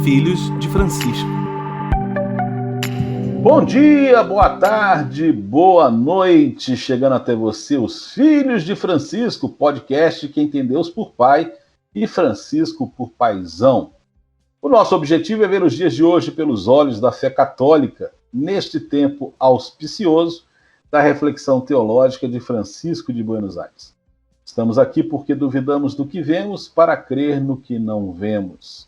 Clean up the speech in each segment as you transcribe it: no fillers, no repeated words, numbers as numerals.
Filhos de Francisco. Bom dia, boa tarde, boa noite, chegando até você os Filhos de Francisco, podcast Quem tem Deus por Pai e Francisco por Paizão. O nosso objetivo é ver os dias de hoje pelos olhos da fé católica, neste tempo auspicioso da reflexão teológica de Francisco de Buenos Aires. Estamos aqui porque duvidamos do que vemos para crer no que não vemos.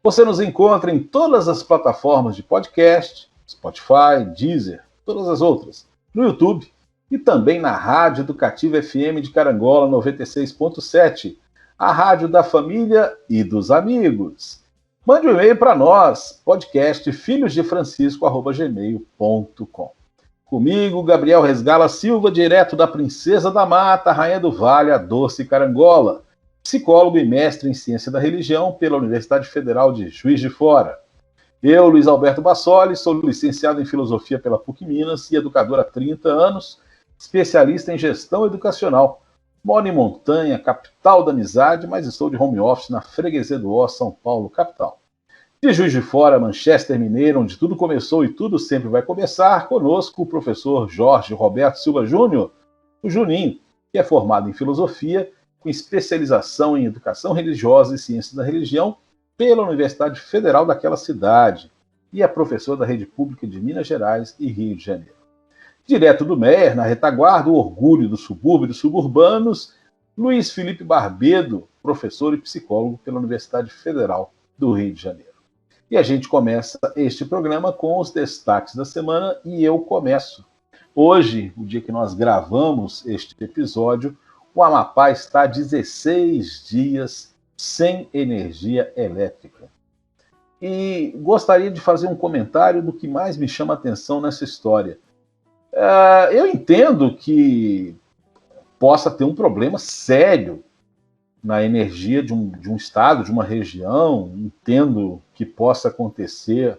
Você nos encontra em todas as plataformas de podcast, Spotify, Deezer, todas as outras, no YouTube e também na Rádio Educativa FM de Carangola 96.7, a rádio da família e dos amigos. Mande um e-mail para nós, podcastfilhosdefrancisco@gmail.com. Comigo, Gabriel Resgala Silva, direto da Princesa da Mata, Rainha do Vale, a Doce Carangola, psicólogo e mestre em Ciência da Religião pela Universidade Federal de Juiz de Fora. Eu, Luiz Alberto Bassoli, sou licenciado em Filosofia pela PUC Minas e educador há 30 anos, especialista em Gestão Educacional. Moro em Montanha, capital da amizade, mas estou de home office na Freguesia do Ó, São Paulo, capital. De Juiz de Fora, Manchester Mineiro, onde tudo começou e tudo sempre vai começar, conosco o professor Jorge Roberto Silva Júnior, o Juninho, que é formado em Filosofia, com especialização em Educação Religiosa e Ciência da Religião pela Universidade Federal daquela cidade e é professor da Rede Pública de Minas Gerais e Rio de Janeiro. Direto do MER, na retaguarda, o orgulho do subúrbio e dos suburbanos, Luiz Felipe Barbedo, professor e psicólogo pela Universidade Federal do Rio de Janeiro. E a gente começa este programa com os destaques da semana e eu começo. Hoje, o dia que nós gravamos este episódio, o Amapá está há 16 dias sem energia elétrica. E gostaria de fazer um comentário do que mais me chama a atenção nessa história. Eu entendo que possa ter um problema sério na energia de um estado, de uma região. Entendo que possa acontecer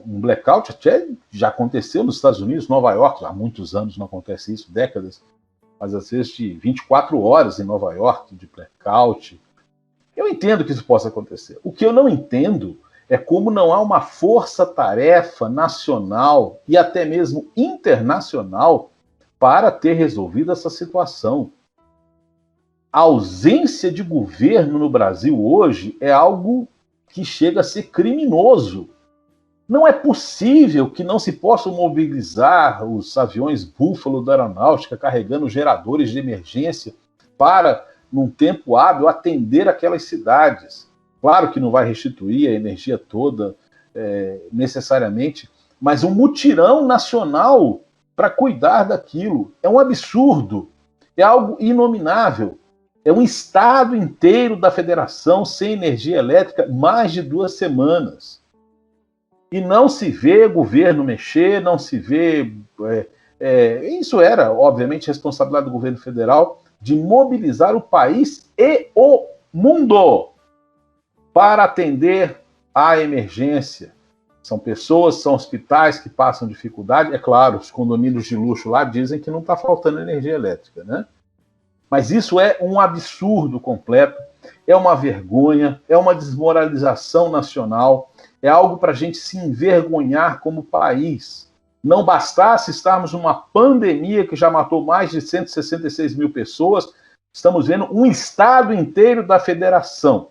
um blackout, até já aconteceu nos Estados Unidos, Nova York, há muitos anos não acontece isso, décadas, mas às vezes de 24 horas em Nova York, de blackout. Eu entendo que isso possa acontecer. O que eu não entendo é como não há uma força-tarefa nacional e até mesmo internacional para ter resolvido essa situação. A ausência de governo no Brasil hoje é algo que chega a ser criminoso. Não é possível que não se possam mobilizar os aviões Búfalo da Aeronáutica carregando geradores de emergência para, num tempo hábil, atender aquelas cidades. Claro que não vai restituir a energia toda necessariamente, mas um mutirão nacional para cuidar daquilo é um absurdo, é algo inominável. É um estado inteiro da federação sem energia elétrica mais de 2 semanas. E não se vê governo mexer, não se vê... isso era, obviamente, responsabilidade do governo federal de mobilizar o país e o mundo para atender à emergência. São pessoas, são hospitais que passam dificuldade. É claro, os condomínios de luxo lá dizem que não está faltando energia elétrica, né? Mas isso é um absurdo completo, é uma vergonha, é uma desmoralização nacional, é algo para a gente se envergonhar como país. Não bastasse estarmos numa pandemia que já matou mais de 166 mil pessoas, estamos vendo um estado inteiro da federação.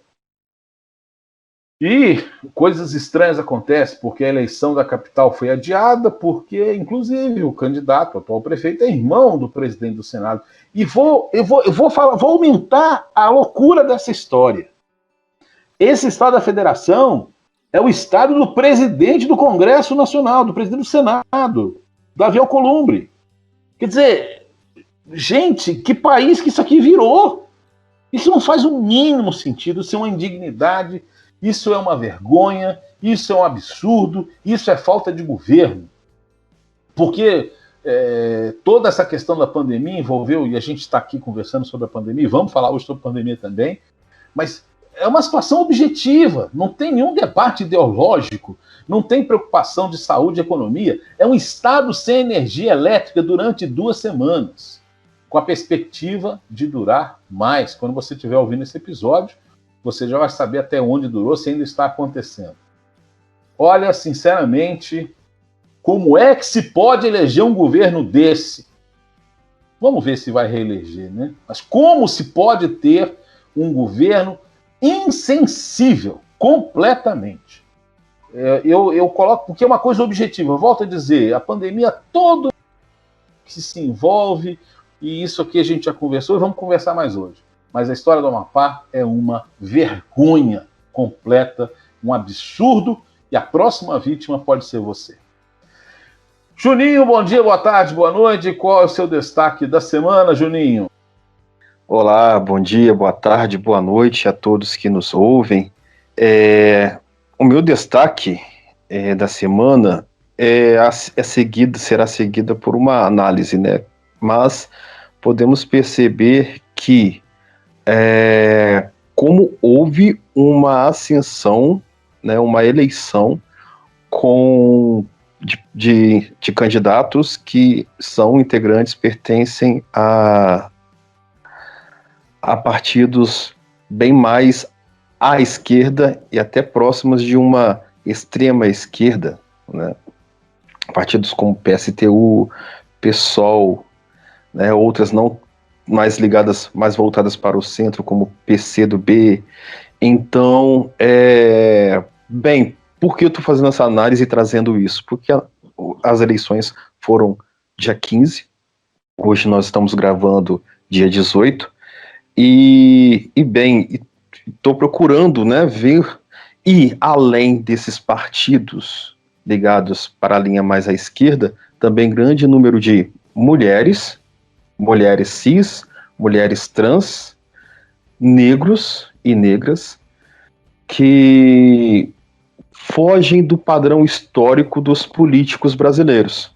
E coisas estranhas acontecem, porque a eleição da capital foi adiada, porque, inclusive, o candidato, o atual prefeito, é irmão do presidente do Senado. E vou aumentar a loucura dessa história. Esse estado da federação é o estado do presidente do Congresso Nacional, do presidente do Senado, Davi Alcolumbre. Quer dizer, gente, que país que isso aqui virou? Isso não faz o mínimo sentido, isso é uma indignidade, isso é uma vergonha, isso é um absurdo, isso é falta de governo. Porque toda essa questão da pandemia envolveu, e a gente está aqui conversando sobre a pandemia, e vamos falar hoje sobre a pandemia também, mas é uma situação objetiva, não tem nenhum debate ideológico, não tem preocupação de saúde e economia, é um estado sem energia elétrica durante 2 semanas, com a perspectiva de durar mais. Quando você estiver ouvindo esse episódio, você já vai saber até onde durou, se ainda está acontecendo. Olha, sinceramente, como é que se pode eleger um governo desse? Vamos ver se vai reeleger, né? Mas como se pode ter um governo insensível, completamente? Eu coloco, porque é uma coisa objetiva, eu volto a dizer, a pandemia, todo que se envolve, e isso aqui a gente já conversou e vamos conversar mais hoje. Mas a história do Amapá é uma vergonha completa, um absurdo, e a próxima vítima pode ser você. Juninho, bom dia, boa tarde, boa noite. Qual é o seu destaque da semana, Juninho? Olá, bom dia, boa tarde, boa noite a todos que nos ouvem. O meu destaque da semana será seguida por uma análise, né? Mas podemos perceber que como houve uma ascensão, né, uma eleição de candidatos que são integrantes, pertencem a partidos bem mais à esquerda e até próximos de uma extrema esquerda, né? Partidos como PSTU, PSOL, né? Outras não mais ligadas, mais voltadas para o centro, como PCdoB. Então, bem, por que eu estou fazendo essa análise e trazendo isso? Porque as eleições foram dia 15, hoje nós estamos gravando dia 18, e bem, estou procurando, né, ver, e além desses partidos ligados para a linha mais à esquerda, também grande número de mulheres cis, mulheres trans, negros e negras, que fogem do padrão histórico dos políticos brasileiros.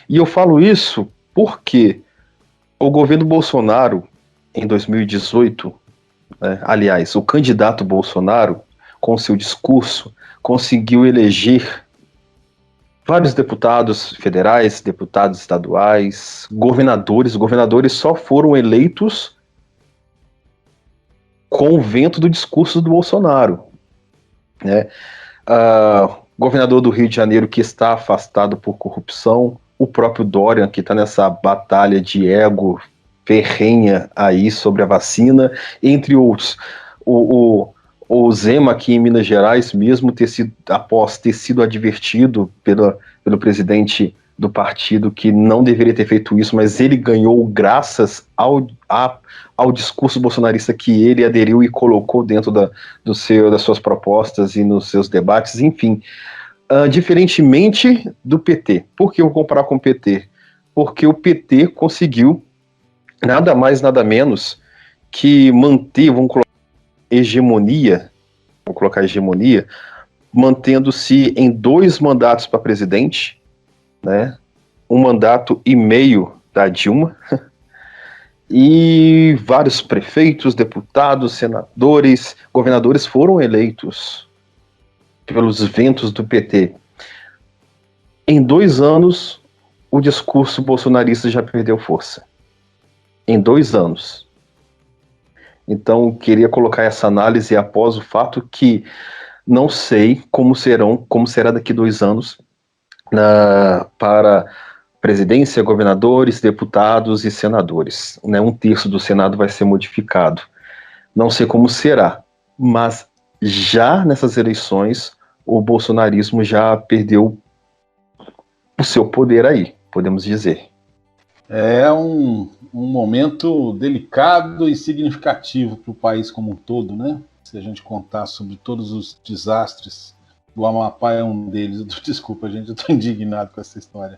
E eu falo isso porque o governo Bolsonaro, em 2018, aliás, o candidato Bolsonaro, com seu discurso, conseguiu eleger vários deputados federais, deputados estaduais, governadores. Governadores só foram eleitos com o vento do discurso do Bolsonaro, né? Governador do Rio de Janeiro, que está afastado por corrupção, o próprio Dória, que está nessa batalha de ego ferrenha aí sobre a vacina, entre outros. O Zema, aqui em Minas Gerais, mesmo após ter sido advertido pelo presidente do partido que não deveria ter feito isso, mas ele ganhou graças ao discurso bolsonarista que ele aderiu e colocou dentro das suas propostas e nos seus debates, enfim. Diferentemente do PT. Por que eu vou comparar com o PT? Porque o PT conseguiu nada mais, nada menos que manter, vamos colocar hegemonia, mantendo-se em 2 mandatos para presidente, né? 1 mandato e meio da Dilma, e vários prefeitos, deputados, senadores, governadores foram eleitos pelos ventos do PT. Em 2 anos, o discurso bolsonarista já perdeu força. Em 2 anos. Então, queria colocar essa análise após o fato que não sei como será daqui 2 anos para presidência, governadores, deputados e senadores. Né? 1/3 do Senado vai ser modificado. Não sei como será, mas já nessas eleições o bolsonarismo já perdeu o seu poder aí, podemos dizer. É um momento delicado e significativo para o país como um todo, né? Se a gente contar sobre todos os desastres, o Amapá é um deles. Desculpa, gente, eu estou indignado com essa história.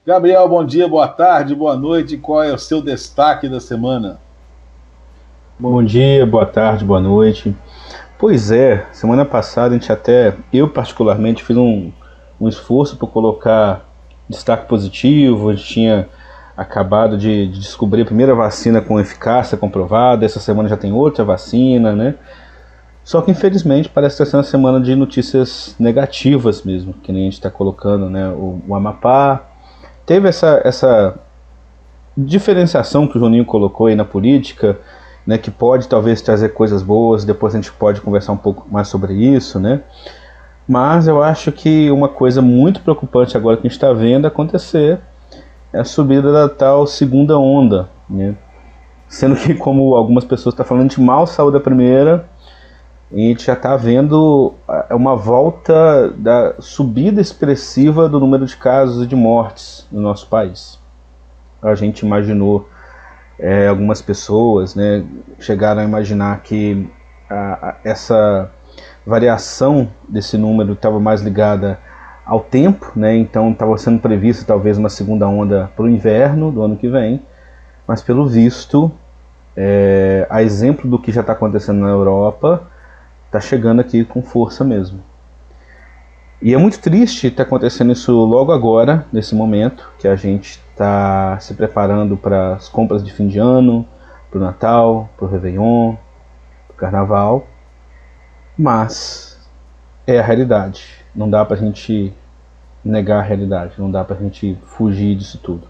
Gabriel, bom dia, boa tarde, boa noite. Qual é o seu destaque da semana? Bom dia, boa tarde, boa noite. Pois é, semana passada eu particularmente fiz um esforço para colocar destaque positivo. A gente tinha acabado de descobrir a primeira vacina com eficácia comprovada, essa semana já tem outra vacina, né? Só que infelizmente parece que está sendo uma semana de notícias negativas mesmo, que nem a gente está colocando, né? O Amapá teve essa diferenciação que o Juninho colocou aí na política né, que pode talvez trazer coisas boas, depois a gente pode conversar um pouco mais sobre isso, né? Mas eu acho que uma coisa muito preocupante agora que a gente está vendo acontecer é a subida da tal segunda onda, né? Sendo que, como algumas pessoas estão falando, a gente mal saiu da primeira, e a gente já está vendo uma volta da subida expressiva do número de casos e de mortes no nosso país. A gente imaginou, algumas pessoas, né, chegaram a imaginar que essa variação desse número estava mais ligada ao tempo, né, então estava sendo prevista talvez uma segunda onda para o inverno do ano que vem, mas pelo visto, a exemplo do que já está acontecendo na Europa, está chegando aqui com força mesmo. E é muito triste estar acontecendo isso logo agora, nesse momento, que a gente está se preparando para as compras de fim de ano, para o Natal, para o Réveillon, para o Carnaval. Mas é a realidade. Não dá para a gente negar a realidade, não dá para a gente fugir disso tudo.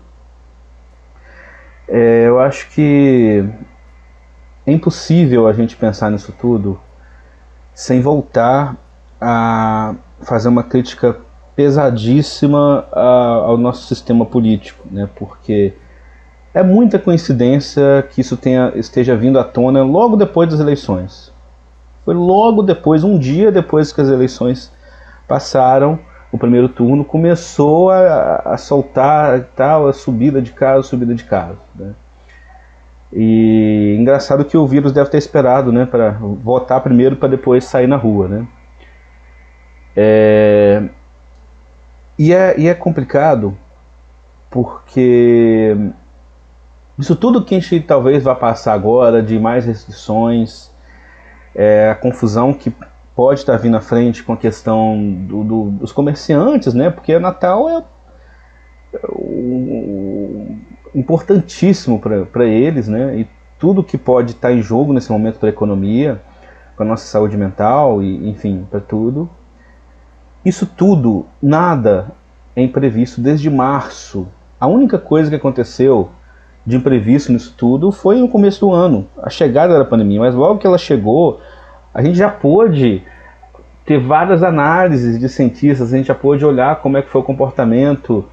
Eu acho que é impossível a gente pensar nisso tudo sem voltar a fazer uma crítica pesadíssima ao nosso sistema político, né? Porque é muita coincidência que isso esteja vindo à tona logo depois das eleições. Foi logo depois, um dia depois que as eleições passaram, o primeiro turno começou a soltar tal, a subida de casos, né? E engraçado que o vírus deve ter esperado, né, para votar primeiro para depois sair na rua, né? E é complicado porque isso tudo que a gente talvez vá passar agora, de mais restrições, a confusão que pode estar vindo à frente com a questão dos comerciantes, né? Porque Natal é importantíssimo para eles, né? E tudo que pode estar em jogo nesse momento para a economia, para a nossa saúde mental, e enfim, para tudo. Isso tudo, nada é imprevisto desde março. A única coisa que aconteceu de imprevisto nisso tudo foi no começo do ano, a chegada da pandemia. Mas logo que ela chegou, a gente já pôde ter várias análises de cientistas, a gente já pôde olhar como é que foi o comportamento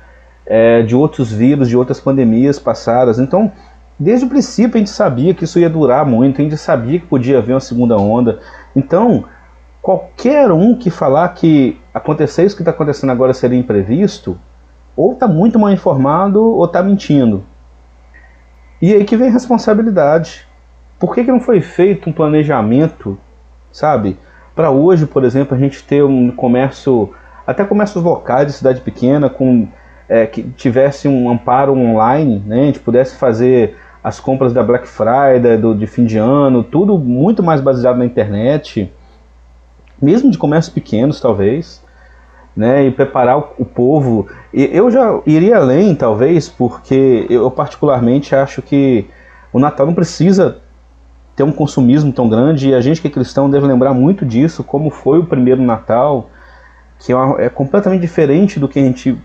de outros vírus, de outras pandemias passadas. Então, desde o princípio a gente sabia que isso ia durar muito, a gente sabia que podia haver uma segunda onda. Então, qualquer um que falar que acontecer isso que está acontecendo agora seria imprevisto, ou está muito mal informado, ou está mentindo. E aí que vem a responsabilidade. Por que não foi feito um planejamento, sabe? Para hoje, por exemplo, a gente ter um comércio, até comércios locais de cidade pequena, que tivesse um amparo online, né? A gente pudesse fazer as compras da Black Friday, de fim de ano, tudo muito mais baseado na internet, mesmo de comércios pequenos, talvez, né? E preparar o povo. Eu já iria além, talvez, porque eu particularmente acho que o Natal não precisa ter um consumismo tão grande, e a gente que é cristão deve lembrar muito disso, como foi o primeiro Natal, que é completamente diferente do que a gente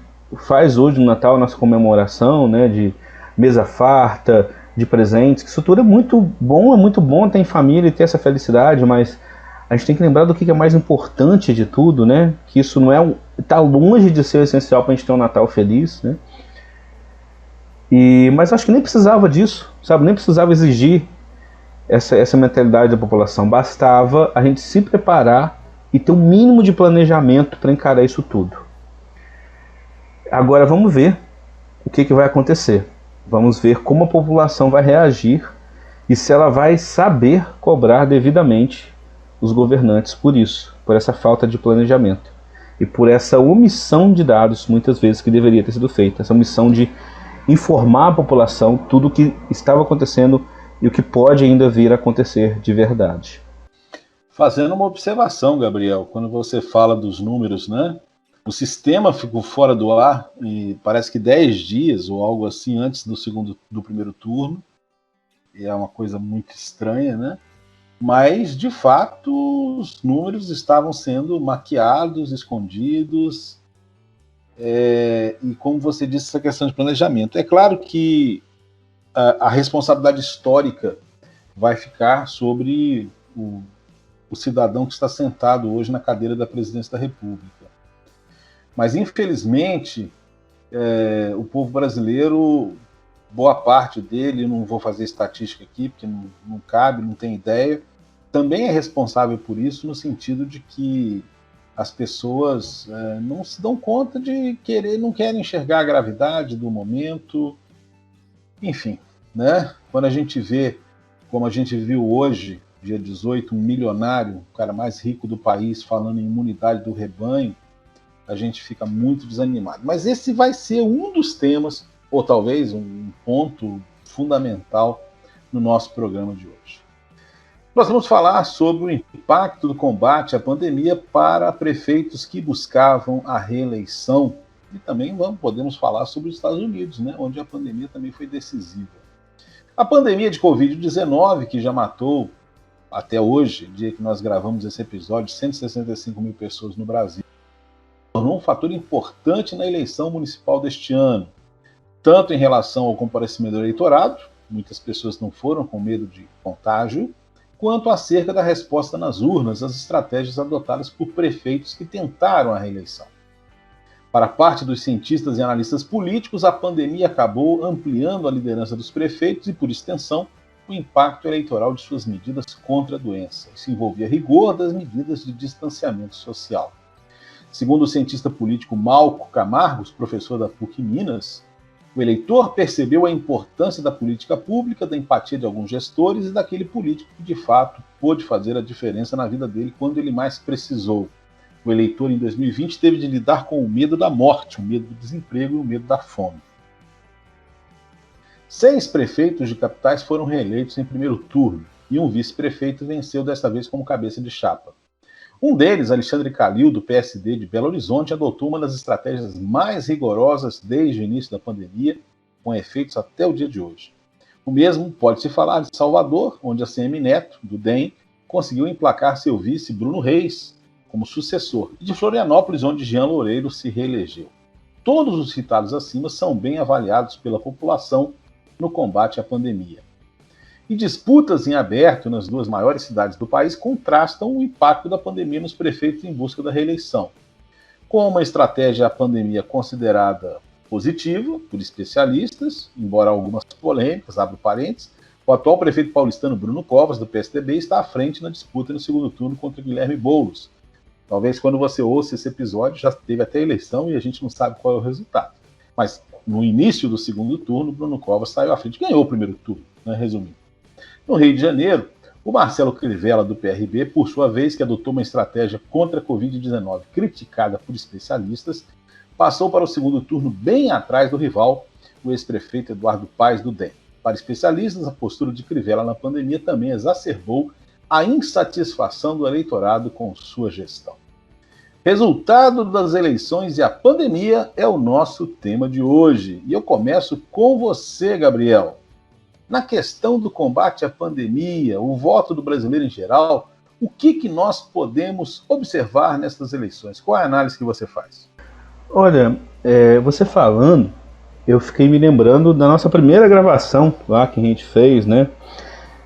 faz hoje no Natal, a nossa comemoração, né, de mesa farta, de presentes, que isso tudo é muito bom ter em família e ter essa felicidade, mas a gente tem que lembrar do que é mais importante de tudo, né, que isso não está longe de ser essencial para a gente ter um Natal feliz, né, mas acho que nem precisava disso, sabe, nem precisava exigir essa mentalidade da população, bastava a gente se preparar e ter um mínimo de planejamento para encarar isso tudo. Agora vamos ver o que vai acontecer. Vamos ver como a população vai reagir e se ela vai saber cobrar devidamente os governantes por isso, por essa falta de planejamento e por essa omissão de dados, muitas vezes, que deveria ter sido feita, essa omissão de informar a população tudo o que estava acontecendo e o que pode ainda vir a acontecer de verdade. Fazendo uma observação, Gabriel, quando você fala dos números, né? O sistema ficou fora do ar e parece que 10 dias ou algo assim antes do primeiro turno. E é uma coisa muito estranha, né? Mas, de fato, os números estavam sendo maquiados, escondidos. E como você disse, essa questão de planejamento. É claro que a responsabilidade histórica vai ficar sobre o cidadão que está sentado hoje na cadeira da presidência da República. Mas, infelizmente, o povo brasileiro, boa parte dele, não vou fazer estatística aqui, porque não cabe, não tem ideia, também é responsável por isso, no sentido de que as pessoas não se dão conta de não querem enxergar a gravidade do momento. Enfim, né? Quando a gente vê, como a gente viu hoje, dia 18, um milionário, o cara mais rico do país, falando em imunidade do rebanho, a gente fica muito desanimado. Mas esse vai ser um dos temas, ou talvez um ponto fundamental no nosso programa de hoje. Nós vamos falar sobre o impacto do combate à pandemia para prefeitos que buscavam a reeleição. E também podemos falar sobre os Estados Unidos, né, onde a pandemia também foi decisiva. A pandemia de Covid-19, que já matou, até hoje, dia que nós gravamos esse episódio, 165 mil pessoas no Brasil, tornou um fator importante na eleição municipal deste ano, tanto em relação ao comparecimento do eleitorado, muitas pessoas não foram com medo de contágio, quanto acerca da resposta nas urnas às estratégias adotadas por prefeitos que tentaram a reeleição. Para parte dos cientistas e analistas políticos, a pandemia acabou ampliando a liderança dos prefeitos e, por extensão, o impacto eleitoral de suas medidas contra a doença. Isso envolvia rigor das medidas de distanciamento social. Segundo o cientista político Malco Camargos, professor da PUC Minas, o eleitor percebeu a importância da política pública, da empatia de alguns gestores e daquele político que, de fato, pôde fazer a diferença na vida dele quando ele mais precisou. O eleitor, em 2020, teve de lidar com o medo da morte, o medo do desemprego e o medo da fome. 6 prefeitos de capitais foram reeleitos em primeiro turno e um vice-prefeito venceu desta vez como cabeça de chapa. Um deles, Alexandre Calil, do PSD de Belo Horizonte, adotou uma das estratégias mais rigorosas desde o início da pandemia, com efeitos até o dia de hoje. O mesmo pode-se falar de Salvador, onde a CM Neto, do DEM, conseguiu emplacar seu vice Bruno Reis como sucessor, e de Florianópolis, onde Jean Loureiro se reelegeu. Todos os citados acima são bem avaliados pela população no combate à pandemia. E disputas em aberto nas 2 maiores cidades do país contrastam o impacto da pandemia nos prefeitos em busca da reeleição. Com uma estratégia à pandemia considerada positiva por especialistas, embora algumas polêmicas, abro parênteses, o atual prefeito paulistano Bruno Covas, do PSDB, está à frente na disputa no segundo turno contra Guilherme Boulos. Talvez quando você ouça esse episódio já teve até eleição e a gente não sabe qual é o resultado. Mas no início do segundo turno, Bruno Covas saiu à frente, ganhou o primeiro turno, né, resumindo. No Rio de Janeiro, o Marcelo Crivella, do PRB, por sua vez, que adotou uma estratégia contra a Covid-19 criticada por especialistas, passou para o segundo turno bem atrás do rival, o ex-prefeito Eduardo Paes, do DEM. Para especialistas, a postura de Crivella na pandemia também exacerbou a insatisfação do eleitorado com sua gestão. Resultado das eleições e a pandemia é o nosso tema de hoje. E eu começo com você, Gabriel. Na questão do combate à pandemia, o voto do brasileiro em geral, o que nós podemos observar nessas eleições? Qual é a análise que você faz? Olha, você falando, eu fiquei me lembrando da nossa primeira gravação lá que a gente fez, né?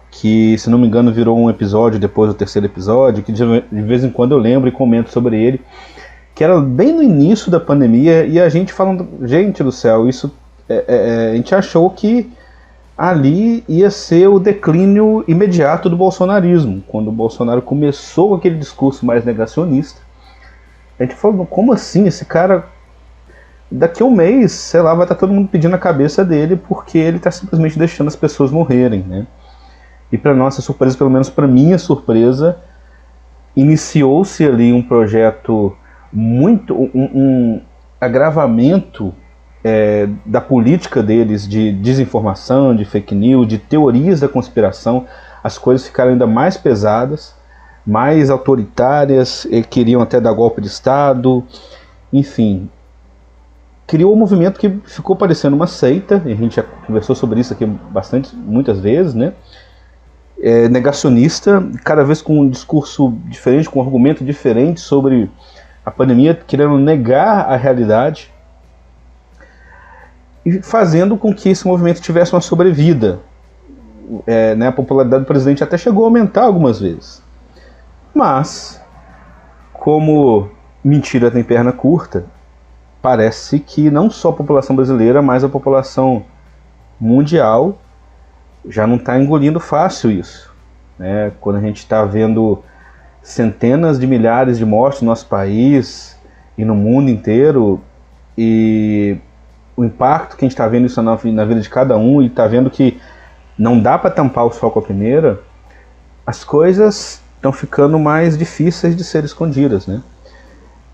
Que, se não me engano, virou um episódio depois do 3º episódio, que de vez em quando eu lembro e comento sobre ele, que era bem no início da pandemia, e a gente falando, gente do céu, isso a gente achou que ali ia ser o declínio imediato do bolsonarismo, quando o Bolsonaro começou aquele discurso mais negacionista. A gente falou, como assim, esse cara, daqui a um mês, sei lá, vai estar todo mundo pedindo a cabeça dele, porque ele está simplesmente deixando as pessoas morrerem, né? E para nossa surpresa, pelo menos para minha surpresa, iniciou-se ali um projeto um agravamento da política deles de desinformação, de fake news, de teorias da conspiração. As coisas ficaram ainda mais pesadas, mais autoritárias, queriam até dar golpe de Estado, enfim. Criou um movimento que ficou parecendo uma seita, e a gente já conversou sobre isso aqui muitas vezes, né? Negacionista, cada vez com um discurso diferente, com um argumento diferente sobre a pandemia, querendo negar a realidade e fazendo com que esse movimento tivesse uma sobrevida. né, a popularidade do presidente até chegou a aumentar algumas vezes. Mas, como mentira tem perna curta, parece que não só a população brasileira, mas a população mundial já não está engolindo fácil isso, né? Quando a gente está vendo centenas de milhares de mortes no nosso país e no mundo inteiro, e o impacto que a gente está vendo isso na vida de cada um, e está vendo que não dá para tampar o sol com a peneira, as coisas estão ficando mais difíceis de ser escondidas, né?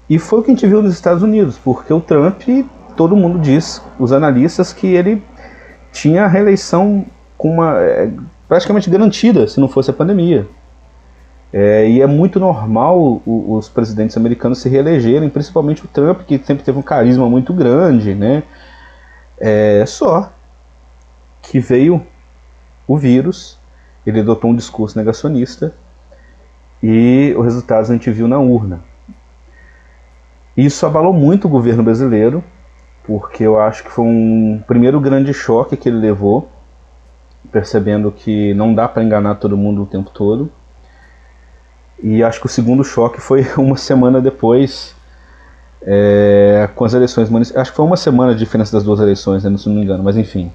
E foi o que a gente viu nos Estados Unidos, porque o Trump, todo mundo diz, os analistas, que ele tinha a reeleição com praticamente garantida, se não fosse a pandemia. E é muito normal os presidentes americanos se reelegerem, principalmente o Trump, que sempre teve um carisma muito grande, né? Só que veio o vírus, ele adotou um discurso negacionista, e os resultados a gente viu na urna. Isso abalou muito o governo brasileiro, porque eu acho que foi um primeiro grande choque que ele levou, percebendo que não dá para enganar todo mundo o tempo todo. E acho que o segundo choque foi uma semana depois, com as eleições municipais. Acho que foi uma semana de diferença das duas eleições, né, se não me engano, mas enfim.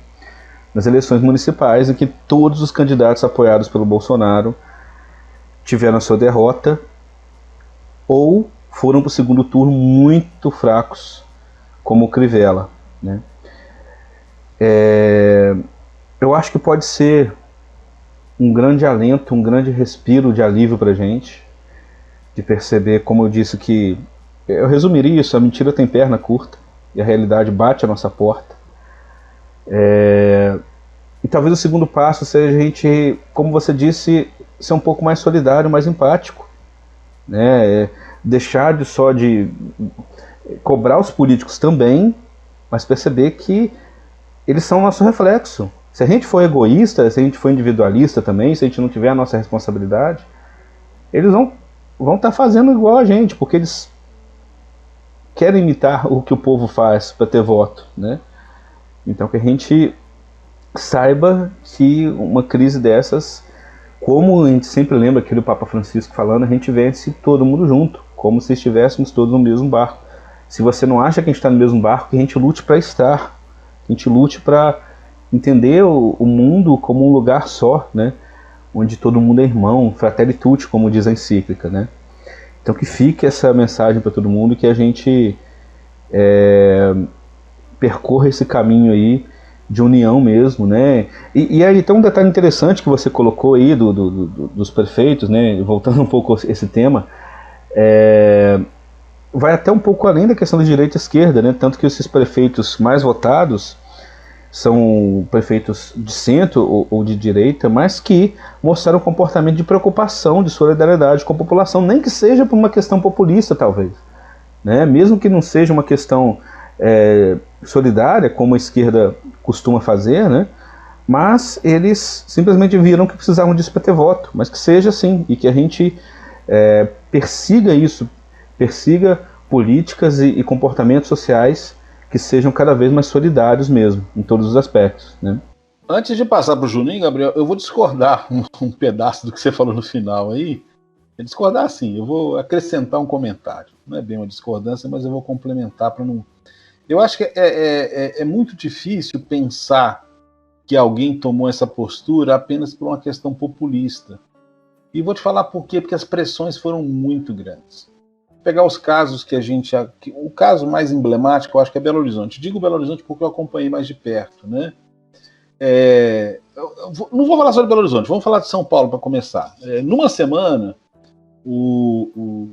Nas eleições municipais, em que todos os candidatos apoiados pelo Bolsonaro tiveram a sua derrota, ou foram para o segundo turno muito fracos, como o Crivella, né? Eu acho que pode ser um grande alento, um grande respiro de alívio para a gente, de perceber, como eu disse, que eu resumiria isso: a mentira tem perna curta e a realidade bate a nossa porta. E talvez o segundo passo seja a gente, como você disse, ser um pouco mais solidário, mais empático, né? Deixar de cobrar os políticos também, mas perceber que eles são o nosso reflexo. Se a gente for egoísta, se a gente for individualista também, se a gente não tiver a nossa responsabilidade, eles vão estar fazendo igual a gente, porque eles querem imitar o que o povo faz para ter voto, né? Então que a gente saiba que uma crise dessas, como a gente sempre lembra aquele Papa Francisco falando, a gente vence todo mundo junto, como se estivéssemos todos no mesmo barco. Se você não acha que a gente está no mesmo barco, que a gente lute para estar, que a gente lute para entender o mundo como um lugar só, né? Onde todo mundo é irmão, fratelli tutti, como diz a encíclica, né? Então que fique essa mensagem para todo mundo, que a gente percorra esse caminho aí de união mesmo, né? E aí tem um detalhe interessante que você colocou aí dos prefeitos, né? Voltando um pouco a esse tema, vai até um pouco além da questão de direita e esquerda, né? Tanto que esses prefeitos mais votados são prefeitos de centro ou de direita, mas que mostraram um comportamento de preocupação, de solidariedade com a população, nem que seja por uma questão populista, talvez, né? Mesmo que não seja uma questão solidária, como a esquerda costuma fazer, né? Mas eles simplesmente viram que precisavam disso para ter voto, mas que seja assim, e que a gente persiga isso, persiga políticas e comportamentos sociais que sejam cada vez mais solidários mesmo, em todos os aspectos, né? Antes de passar para o Juninho, Gabriel, eu vou discordar um pedaço do que você falou no final aí. Discordar assim, eu vou acrescentar um comentário. Não é bem uma discordância, mas eu vou complementar para não... Eu acho que é muito difícil pensar que alguém tomou essa postura apenas por uma questão populista. E vou te falar por quê, porque as pressões foram muito grandes. Pegar os casos que a gente... O caso mais emblemático, eu acho que é Belo Horizonte. Digo Belo Horizonte porque eu acompanhei mais de perto, né? Não vou falar só de Belo Horizonte, vamos falar de São Paulo para começar. Numa semana, o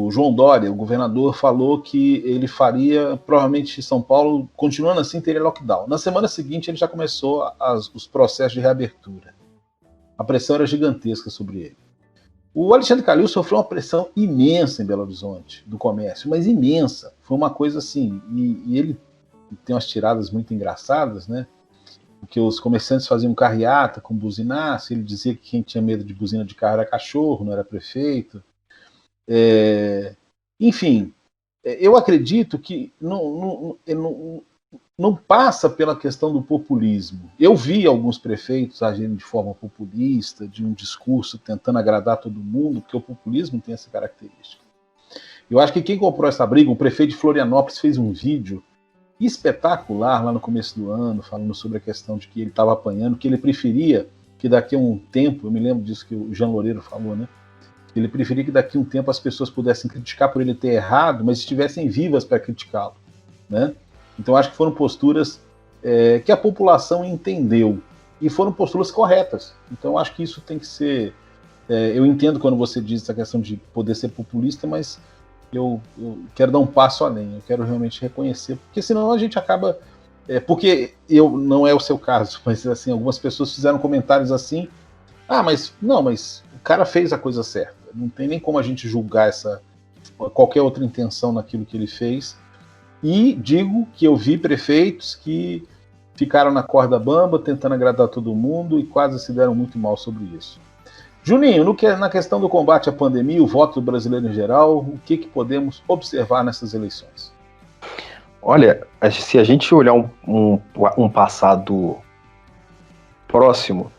João Dória, o governador, falou que ele faria, provavelmente São Paulo, continuando assim, teria lockdown. Na semana seguinte, ele já começou os processos de reabertura. A pressão era gigantesca sobre ele. O Alexandre Calil sofreu uma pressão imensa em Belo Horizonte, do comércio, mas imensa. Foi uma coisa assim, e ele tem umas tiradas muito engraçadas, né? Porque os comerciantes faziam carreata com buzinaço, ele dizia que quem tinha medo de buzina de carro era cachorro, não era prefeito. Enfim, eu acredito que não passa pela questão do populismo. Eu vi alguns prefeitos agindo de forma populista, de um discurso tentando agradar todo mundo, porque o populismo tem essa característica. Eu acho que quem comprou essa briga, o prefeito de Florianópolis fez um vídeo espetacular lá no começo do ano, falando sobre a questão de que ele estava apanhando, que ele preferia que daqui a um tempo, eu me lembro disso que o Jean Loureiro falou, né? Ele preferia que daqui a um tempo as pessoas pudessem criticar por ele ter errado, mas estivessem vivas para criticá-lo, né? Então acho que foram posturas que a população entendeu e foram posturas corretas. Então acho que isso tem que ser... eu entendo quando você diz essa questão de poder ser populista, mas eu quero dar um passo além, eu quero realmente reconhecer, porque senão a gente acaba... porque não é o seu caso, mas assim, algumas pessoas fizeram comentários assim, mas o cara fez a coisa certa, não tem nem como a gente julgar qualquer outra intenção naquilo que ele fez. E digo que eu vi prefeitos que ficaram na corda bamba, tentando agradar todo mundo e quase se deram muito mal sobre isso. Juninho, na questão do combate à pandemia, o voto do brasileiro em geral, o que podemos observar nessas eleições? Olha, se a gente olhar um passado próximo,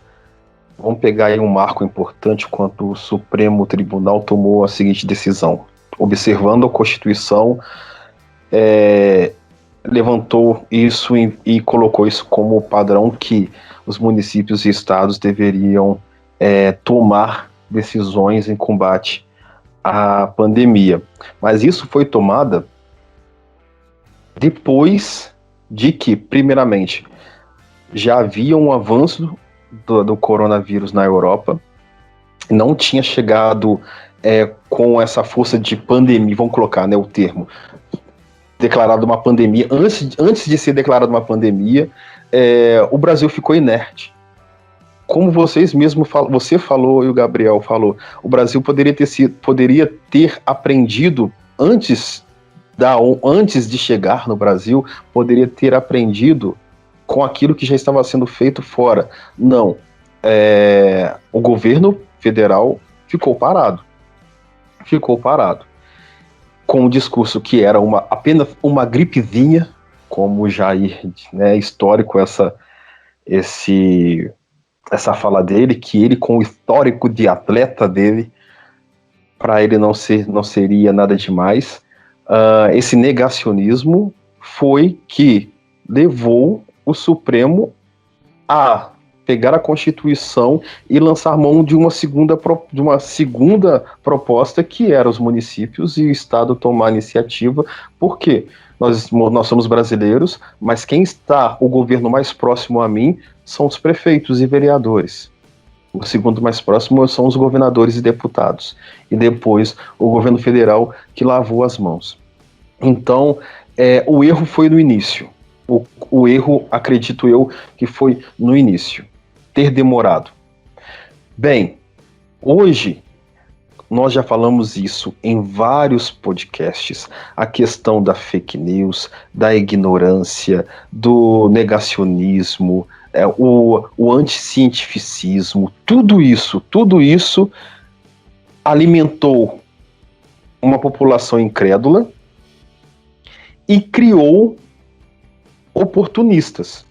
vamos pegar aí um marco importante quando o Supremo Tribunal tomou a seguinte decisão. Observando a Constituição, levantou isso e colocou isso como padrão que os municípios e estados deveriam tomar decisões em combate à pandemia. Mas isso foi tomada depois de que, primeiramente, já havia um avanço do coronavírus na Europa, não tinha chegado com essa força de pandemia, vamos colocar, né, o termo, declarado uma pandemia. Antes de ser declarada uma pandemia, o Brasil ficou inerte. Como vocês mesmos você falou e o Gabriel falou, o Brasil poderia ter aprendido antes de chegar no Brasil, poderia ter aprendido com aquilo que já estava sendo feito fora. Não. O governo federal ficou parado. Com um discurso que era apenas uma gripezinha, como o Jair, né, histórico essa fala dele, que ele, com o histórico de atleta dele, para ele não seria nada demais. Esse negacionismo foi que levou o Supremo a pegar a Constituição e lançar mão de uma segunda proposta, que era os municípios e o Estado tomar a iniciativa. Por quê? Nós somos brasileiros, mas quem está o governo mais próximo a mim são os prefeitos e vereadores. O segundo mais próximo são os governadores e deputados. E depois o governo federal, que lavou as mãos. Então, o erro foi no início. O erro, acredito eu, que foi no início. Ter demorado. Bem, hoje nós já falamos isso em vários podcasts, a questão da fake news, da ignorância, do negacionismo, o anticientificismo, tudo isso alimentou uma população incrédula e criou oportunistas.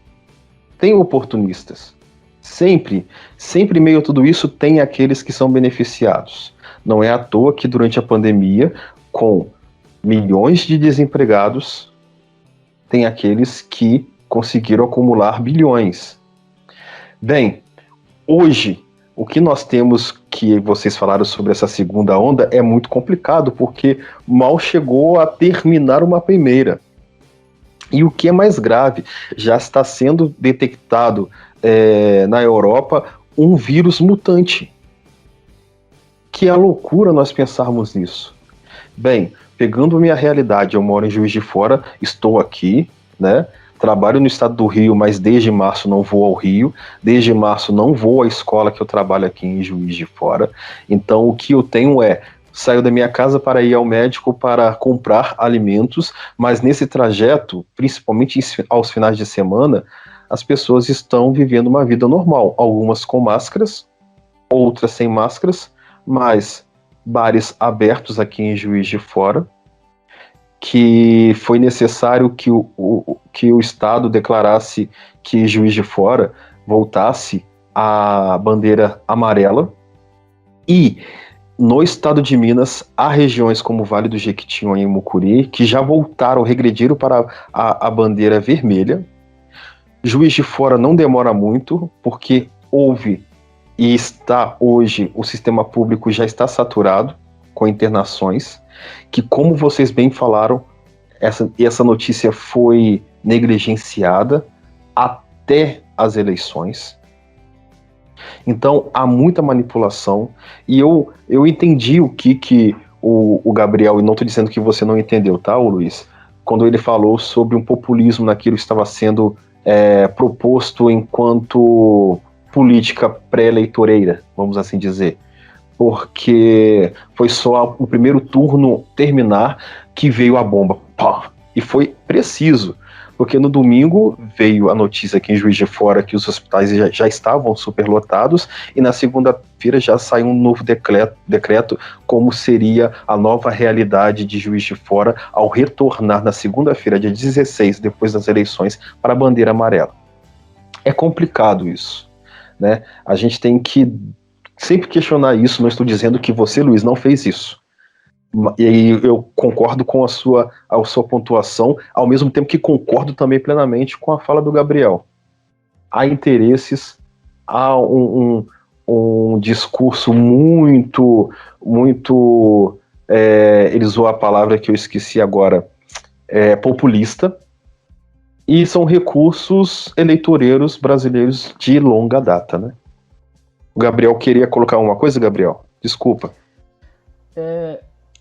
Tem oportunistas. Sempre em meio a tudo isso tem aqueles que são beneficiados. Não é à toa que durante a pandemia, com milhões de desempregados, tem aqueles que conseguiram acumular bilhões. Bem, hoje, o que nós temos, que vocês falaram sobre essa segunda onda, é muito complicado, porque mal chegou a terminar uma primeira. E o que é mais grave, já está sendo detectado na Europa um vírus mutante. Que é loucura nós pensarmos nisso. Bem, pegando minha realidade, eu moro em Juiz de Fora, estou aqui, né? Trabalho no estado do Rio, mas desde março não vou ao Rio, desde março não vou à escola que eu trabalho aqui em Juiz de Fora. Então o que eu tenho saio da minha casa para ir ao médico para comprar alimentos, mas nesse trajeto, principalmente aos finais de semana, as pessoas estão vivendo uma vida normal, algumas com máscaras, outras sem máscaras, mas bares abertos aqui em Juiz de Fora, que foi necessário que o Estado declarasse que Juiz de Fora voltasse à bandeira amarela, e no estado de Minas há regiões como o Vale do Jequitinhonha e Mucuri que já voltaram, regrediram para a bandeira vermelha. Juiz de Fora não demora muito, porque houve e está hoje, o sistema público já está saturado com internações, que, como vocês bem falaram, essa notícia foi negligenciada até as eleições. Então há muita manipulação, e eu entendi o que o Gabriel, e não estou dizendo que você não entendeu, tá, Luiz? Quando ele falou sobre um populismo naquilo que estava sendo proposto enquanto política pré-eleitoreira, vamos assim dizer. Porque foi só o primeiro turno terminar que veio a bomba. Pá! E foi preciso. Porque no domingo veio a notícia aqui em Juiz de Fora que os hospitais já estavam superlotados, e na segunda-feira já saiu um novo decreto como seria a nova realidade de Juiz de Fora ao retornar na segunda-feira, dia 16, depois das eleições, para a bandeira amarela. É complicado isso, né? A gente tem que sempre questionar isso. Não estou dizendo que você, Luiz, não fez isso. E aí eu concordo com a sua pontuação, ao mesmo tempo que concordo também plenamente com a fala do Gabriel. Há interesses, há um discurso muito, ele usou a palavra que eu esqueci agora, populista, e são recursos eleitoreiros brasileiros de longa data, né? O Gabriel queria colocar uma coisa, Gabriel? Desculpa.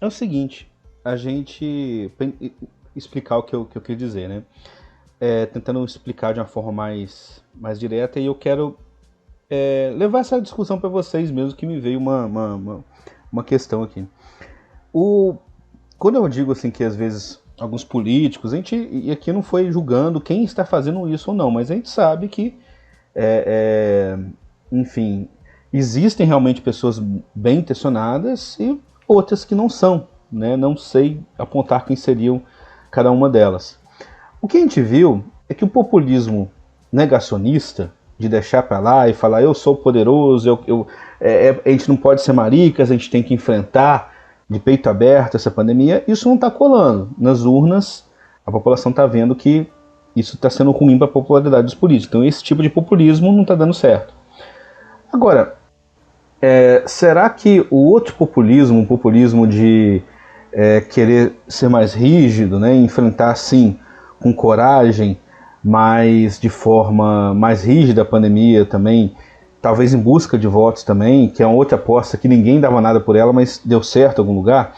É o seguinte, a gente explicar o que eu quis dizer, né? Tentando explicar de uma forma mais direta, e eu quero levar essa discussão para vocês mesmo, que me veio uma questão aqui. Quando eu digo assim que às vezes alguns políticos, e aqui não foi julgando quem está fazendo isso ou não, mas a gente sabe que, enfim, existem realmente pessoas bem intencionadas e outras que não são, né? Não sei apontar quem seriam cada uma delas. O que a gente viu é que o populismo negacionista, de deixar para lá e falar eu sou poderoso, a gente não pode ser maricas, a gente tem que enfrentar de peito aberto essa pandemia, isso não está colando. Nas urnas, a população está vendo que isso está sendo ruim para a popularidade dos políticos. Então esse tipo de populismo não está dando certo. Agora, será que o outro populismo, o populismo de querer ser mais rígido, né, enfrentar sim com coragem, mas de forma mais rígida a pandemia também, talvez em busca de votos também, que é uma outra aposta que ninguém dava nada por ela, mas deu certo em algum lugar,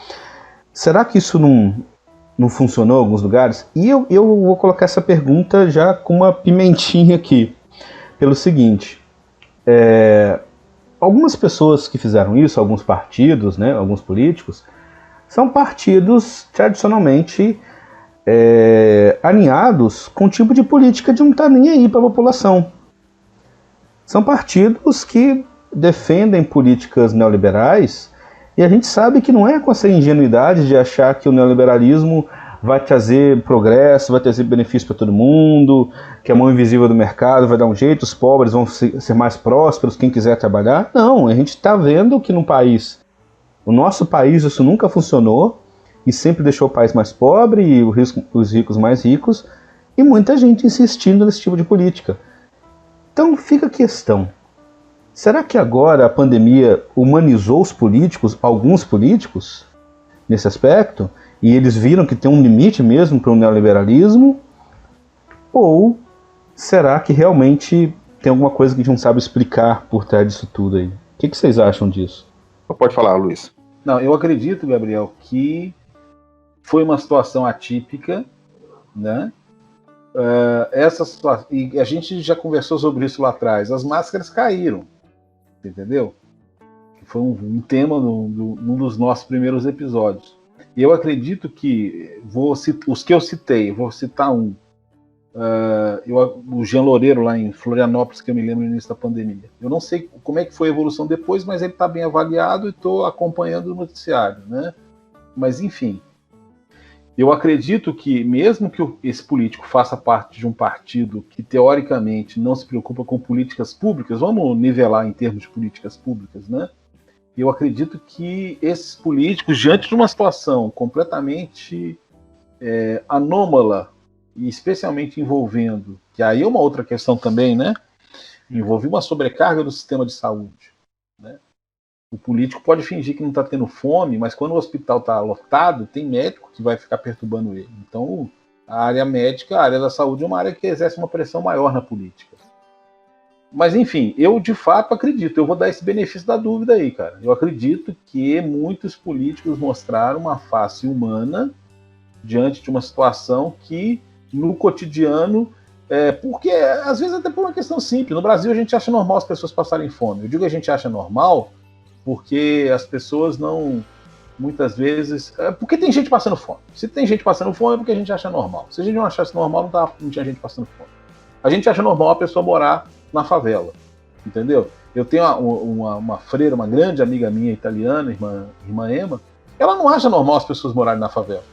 será que isso não funcionou em alguns lugares? E eu vou colocar essa pergunta já com uma pimentinha aqui, pelo seguinte, algumas pessoas que fizeram isso, alguns partidos, né, alguns políticos, são partidos tradicionalmente alinhados com o tipo de política de não estar nem aí para a população. São partidos que defendem políticas neoliberais, e a gente sabe que não é com essa ingenuidade de achar que o neoliberalismo vai trazer progresso, vai trazer benefício para todo mundo, que a mão invisível do mercado vai dar um jeito, os pobres vão ser mais prósperos, quem quiser trabalhar. Não, a gente está vendo que no nosso país isso nunca funcionou, e sempre deixou o país mais pobre e os ricos mais ricos, e muita gente insistindo nesse tipo de política. Então fica a questão, será que agora a pandemia humanizou os políticos, alguns políticos, nesse aspecto, e eles viram que tem um limite mesmo para o neoliberalismo? Ou será que realmente tem alguma coisa que a gente não sabe explicar por trás disso tudo aí? O que vocês acham disso? Pode falar, Luiz. Não, eu acredito, Gabriel, que foi uma situação atípica, né? Essa situação, e a gente já conversou sobre isso lá atrás, as máscaras caíram, entendeu? Foi um tema num dos nossos primeiros episódios. E eu acredito que, os que eu citei, vou citar um, o Jean Loureiro lá em Florianópolis, que eu me lembro no início da pandemia. Eu não sei como é que foi a evolução depois, mas ele está bem avaliado e estou acompanhando o noticiário, né? Mas enfim, Eu acredito que, mesmo que esse político faça parte de um partido que, teoricamente, não se preocupa com políticas públicas, vamos nivelar em termos de políticas públicas, né? Eu acredito que esses políticos, diante de uma situação completamente anômala, e especialmente envolvendo, que aí é uma outra questão também, né? Envolver uma sobrecarga do sistema de saúde, né? O político pode fingir que não está tendo fome, mas quando o hospital está lotado, tem médico que vai ficar perturbando ele. Então, a área médica, a área da saúde é uma área que exerce uma pressão maior na política. Mas, enfim, eu de fato acredito, eu vou dar esse benefício da dúvida aí, cara. Eu acredito que muitos políticos mostraram uma face humana diante de uma situação que, no cotidiano, porque às vezes até por uma questão simples. No Brasil a gente acha normal as pessoas passarem fome. Eu digo que a gente acha normal porque as pessoas não, muitas vezes... porque tem gente passando fome. Se tem gente passando fome é porque a gente acha normal. Se a gente não achasse normal, não tinha gente passando fome. A gente acha normal a pessoa morar na favela, entendeu? Eu tenho uma freira, uma grande amiga minha italiana, irmã Emma, ela não acha normal as pessoas morarem na favela.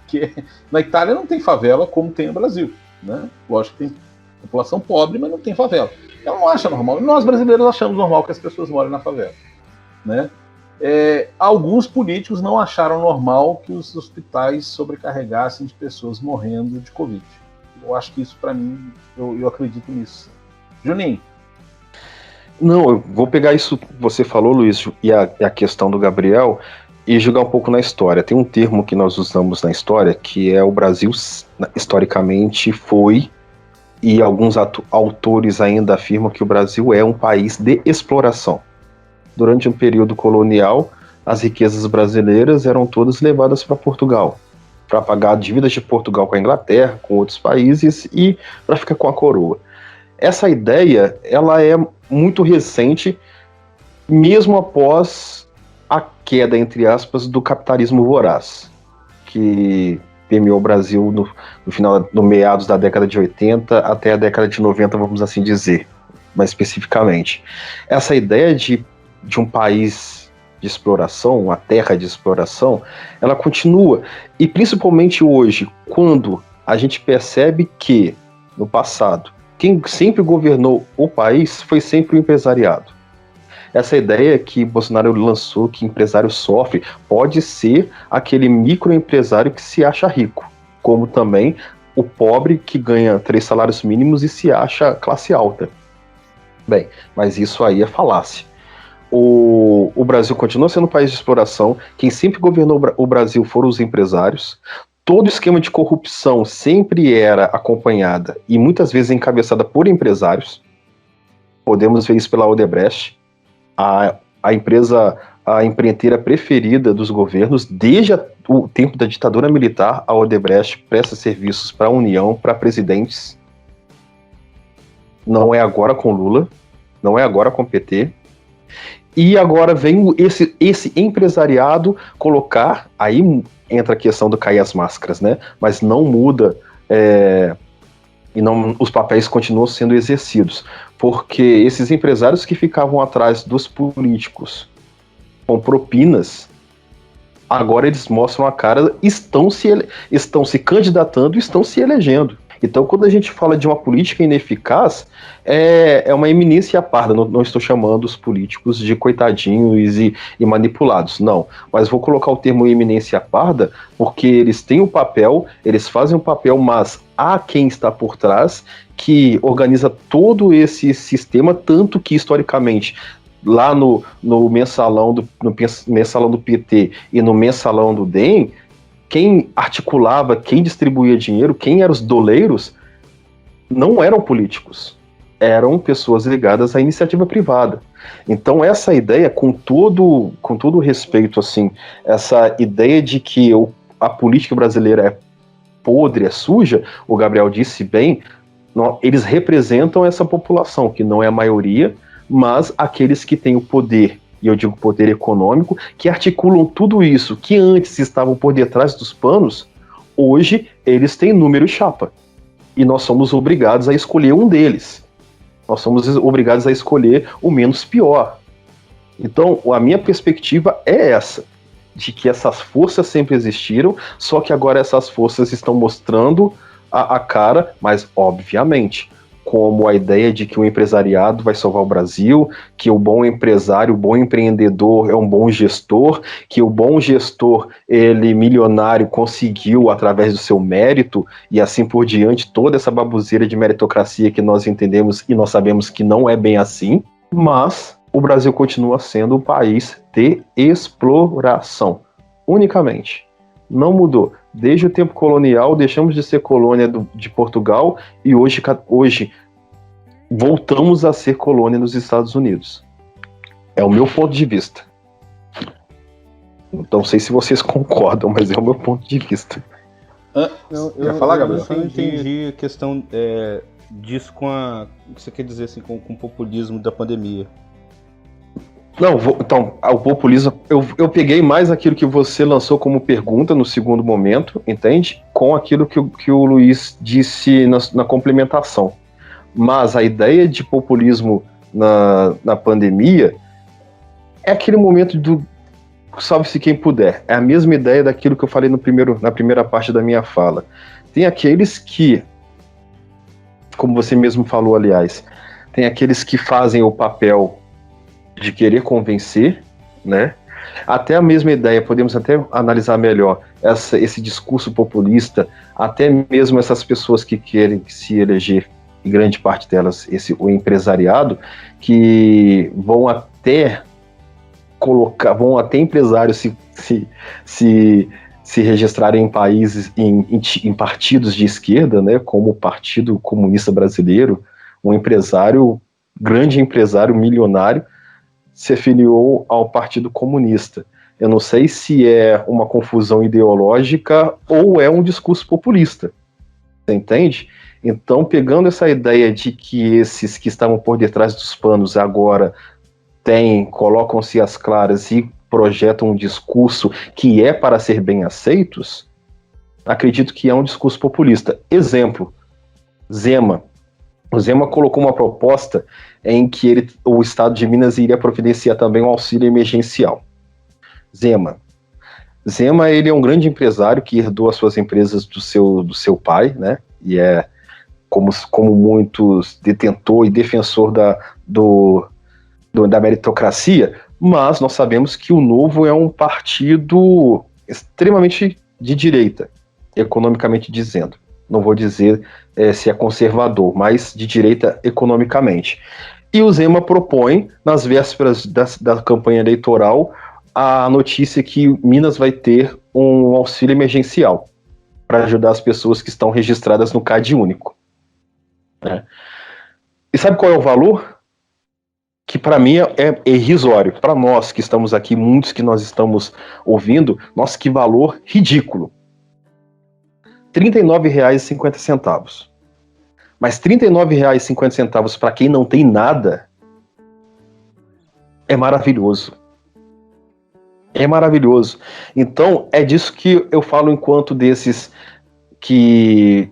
Porque na Itália não tem favela como tem no Brasil, né? Lógico que tem população pobre, mas não tem favela. Ela não acha normal. Nós brasileiros achamos normal que as pessoas morem na favela, né? Alguns políticos não acharam normal que os hospitais sobrecarregassem de pessoas morrendo de Covid. Eu acho que isso, para mim, eu acredito nisso. Juninho? Não, eu vou pegar isso que você falou, Luiz, e a questão do Gabriel, e jogar um pouco na história. Tem um termo que nós usamos na história, que é o Brasil, historicamente, foi, e alguns autores ainda afirmam que o Brasil é um país de exploração. Durante um período colonial, as riquezas brasileiras eram todas levadas para Portugal, para pagar dívidas de Portugal com a Inglaterra, com outros países, e para ficar com a coroa. Essa ideia, ela é muito recente, mesmo após a queda, entre aspas, do capitalismo voraz, que permeou o Brasil no meados da década de 80 até a década de 90, vamos assim dizer, mais especificamente. Essa ideia de um país de exploração, uma terra de exploração, ela continua, e principalmente hoje, quando a gente percebe que, no passado, quem sempre governou o país foi sempre o empresariado. Essa ideia que Bolsonaro lançou, que empresário sofre, pode ser aquele microempresário que se acha rico, como também o pobre que ganha 3 salários mínimos e se acha classe alta. Bem, mas isso aí é falácia. O Brasil continua sendo um país de exploração, quem sempre governou o Brasil foram os empresários. Todo esquema de corrupção sempre era acompanhada e muitas vezes encabeçada por empresários. Podemos ver isso pela Odebrecht, a empresa, a empreiteira preferida dos governos. Desde o tempo da ditadura militar, a Odebrecht presta serviços para a União, para presidentes. Não é agora com Lula, não é agora com PT. E agora vem esse empresariado colocar, aí entra a questão do cair as máscaras, né? Mas não muda, e não, os papéis continuam sendo exercidos, porque esses empresários que ficavam atrás dos políticos com propinas, agora eles mostram a cara, estão se candidatando, estão se elegendo. Então, quando a gente fala de uma política ineficaz, é uma eminência parda. Não estou chamando os políticos de coitadinhos e manipulados, não. Mas vou colocar o termo eminência parda porque eles têm um papel, eles fazem um papel, mas há quem está por trás que organiza todo esse sistema, tanto que, historicamente, lá no mensalão do PT e no mensalão do DEM, quem articulava, quem distribuía dinheiro, quem eram os doleiros, não eram políticos, eram pessoas ligadas à iniciativa privada. Então essa ideia, com todo respeito, assim, essa ideia de que a política brasileira é podre, é suja, o Gabriel disse bem, eles representam essa população, que não é a maioria, mas aqueles que têm o poder, e eu digo poder econômico, que articulam tudo isso, que antes estavam por detrás dos panos, hoje eles têm número e chapa. E nós somos obrigados a escolher um deles. Nós somos obrigados a escolher o menos pior. Então, a minha perspectiva é essa, de que essas forças sempre existiram, só que agora essas forças estão mostrando a cara, mas obviamente, como a ideia de que o empresariado vai salvar o Brasil, que o bom empresário, o bom empreendedor é um bom gestor, que o bom gestor, ele milionário, conseguiu através do seu mérito, e assim por diante, toda essa baboseira de meritocracia que nós entendemos e nós sabemos que não é bem assim, mas o Brasil continua sendo um país de exploração, unicamente. Não mudou. Desde o tempo colonial, deixamos de ser colônia de Portugal e hoje voltamos a ser colônia nos Estados Unidos. É o meu ponto de vista. Não sei se vocês concordam, mas é o meu ponto de vista. Quer falar, Gabriel? Eu não entendi a questão disso com o que você quer dizer assim, com o populismo da pandemia. Não, então, o populismo, eu peguei mais aquilo que você lançou como pergunta no segundo momento, entende? Com aquilo que o Luiz disse na complementação. Mas a ideia de populismo na pandemia é aquele momento do salve-se quem puder. É a mesma ideia daquilo que eu falei na primeira parte da minha fala. Tem aqueles que, como você mesmo falou, aliás, tem aqueles que fazem o papel de querer convencer, né? Até a mesma ideia, podemos até analisar melhor esse discurso populista, até mesmo essas pessoas que querem se eleger, em grande parte delas, o empresariado, que vão até empresários se registrarem em países, em partidos de esquerda, né? Como o Partido Comunista Brasileiro, grande empresário milionário, se afiliou ao Partido Comunista. Eu não sei se é uma confusão ideológica ou é um discurso populista. Você entende? Então, pegando essa ideia de que esses que estavam por detrás dos panos agora colocam-se às claras e projetam um discurso que é para ser bem aceitos, acredito que é um discurso populista. Exemplo, Zema. O Zema colocou uma proposta em que o Estado de Minas iria providenciar também um auxílio emergencial. Zema, ele é um grande empresário que herdou as suas empresas do seu pai, né? E é, como muitos, detentor e defensor da meritocracia, mas nós sabemos que o Novo é um partido extremamente de direita, economicamente dizendo. Não vou dizer se é conservador, mas de direita economicamente. E o Zema propõe, nas vésperas da campanha eleitoral, a notícia que Minas vai ter um auxílio emergencial para ajudar as pessoas que estão registradas no CAD único. Né? E sabe qual é o valor? Que para mim é irrisório. Para nós que estamos aqui, muitos que nós estamos ouvindo, nossa, que valor ridículo. R$ 39,50. Mas R$ 39,50 para quem não tem nada é maravilhoso. É maravilhoso. Então, é disso que eu falo enquanto desses que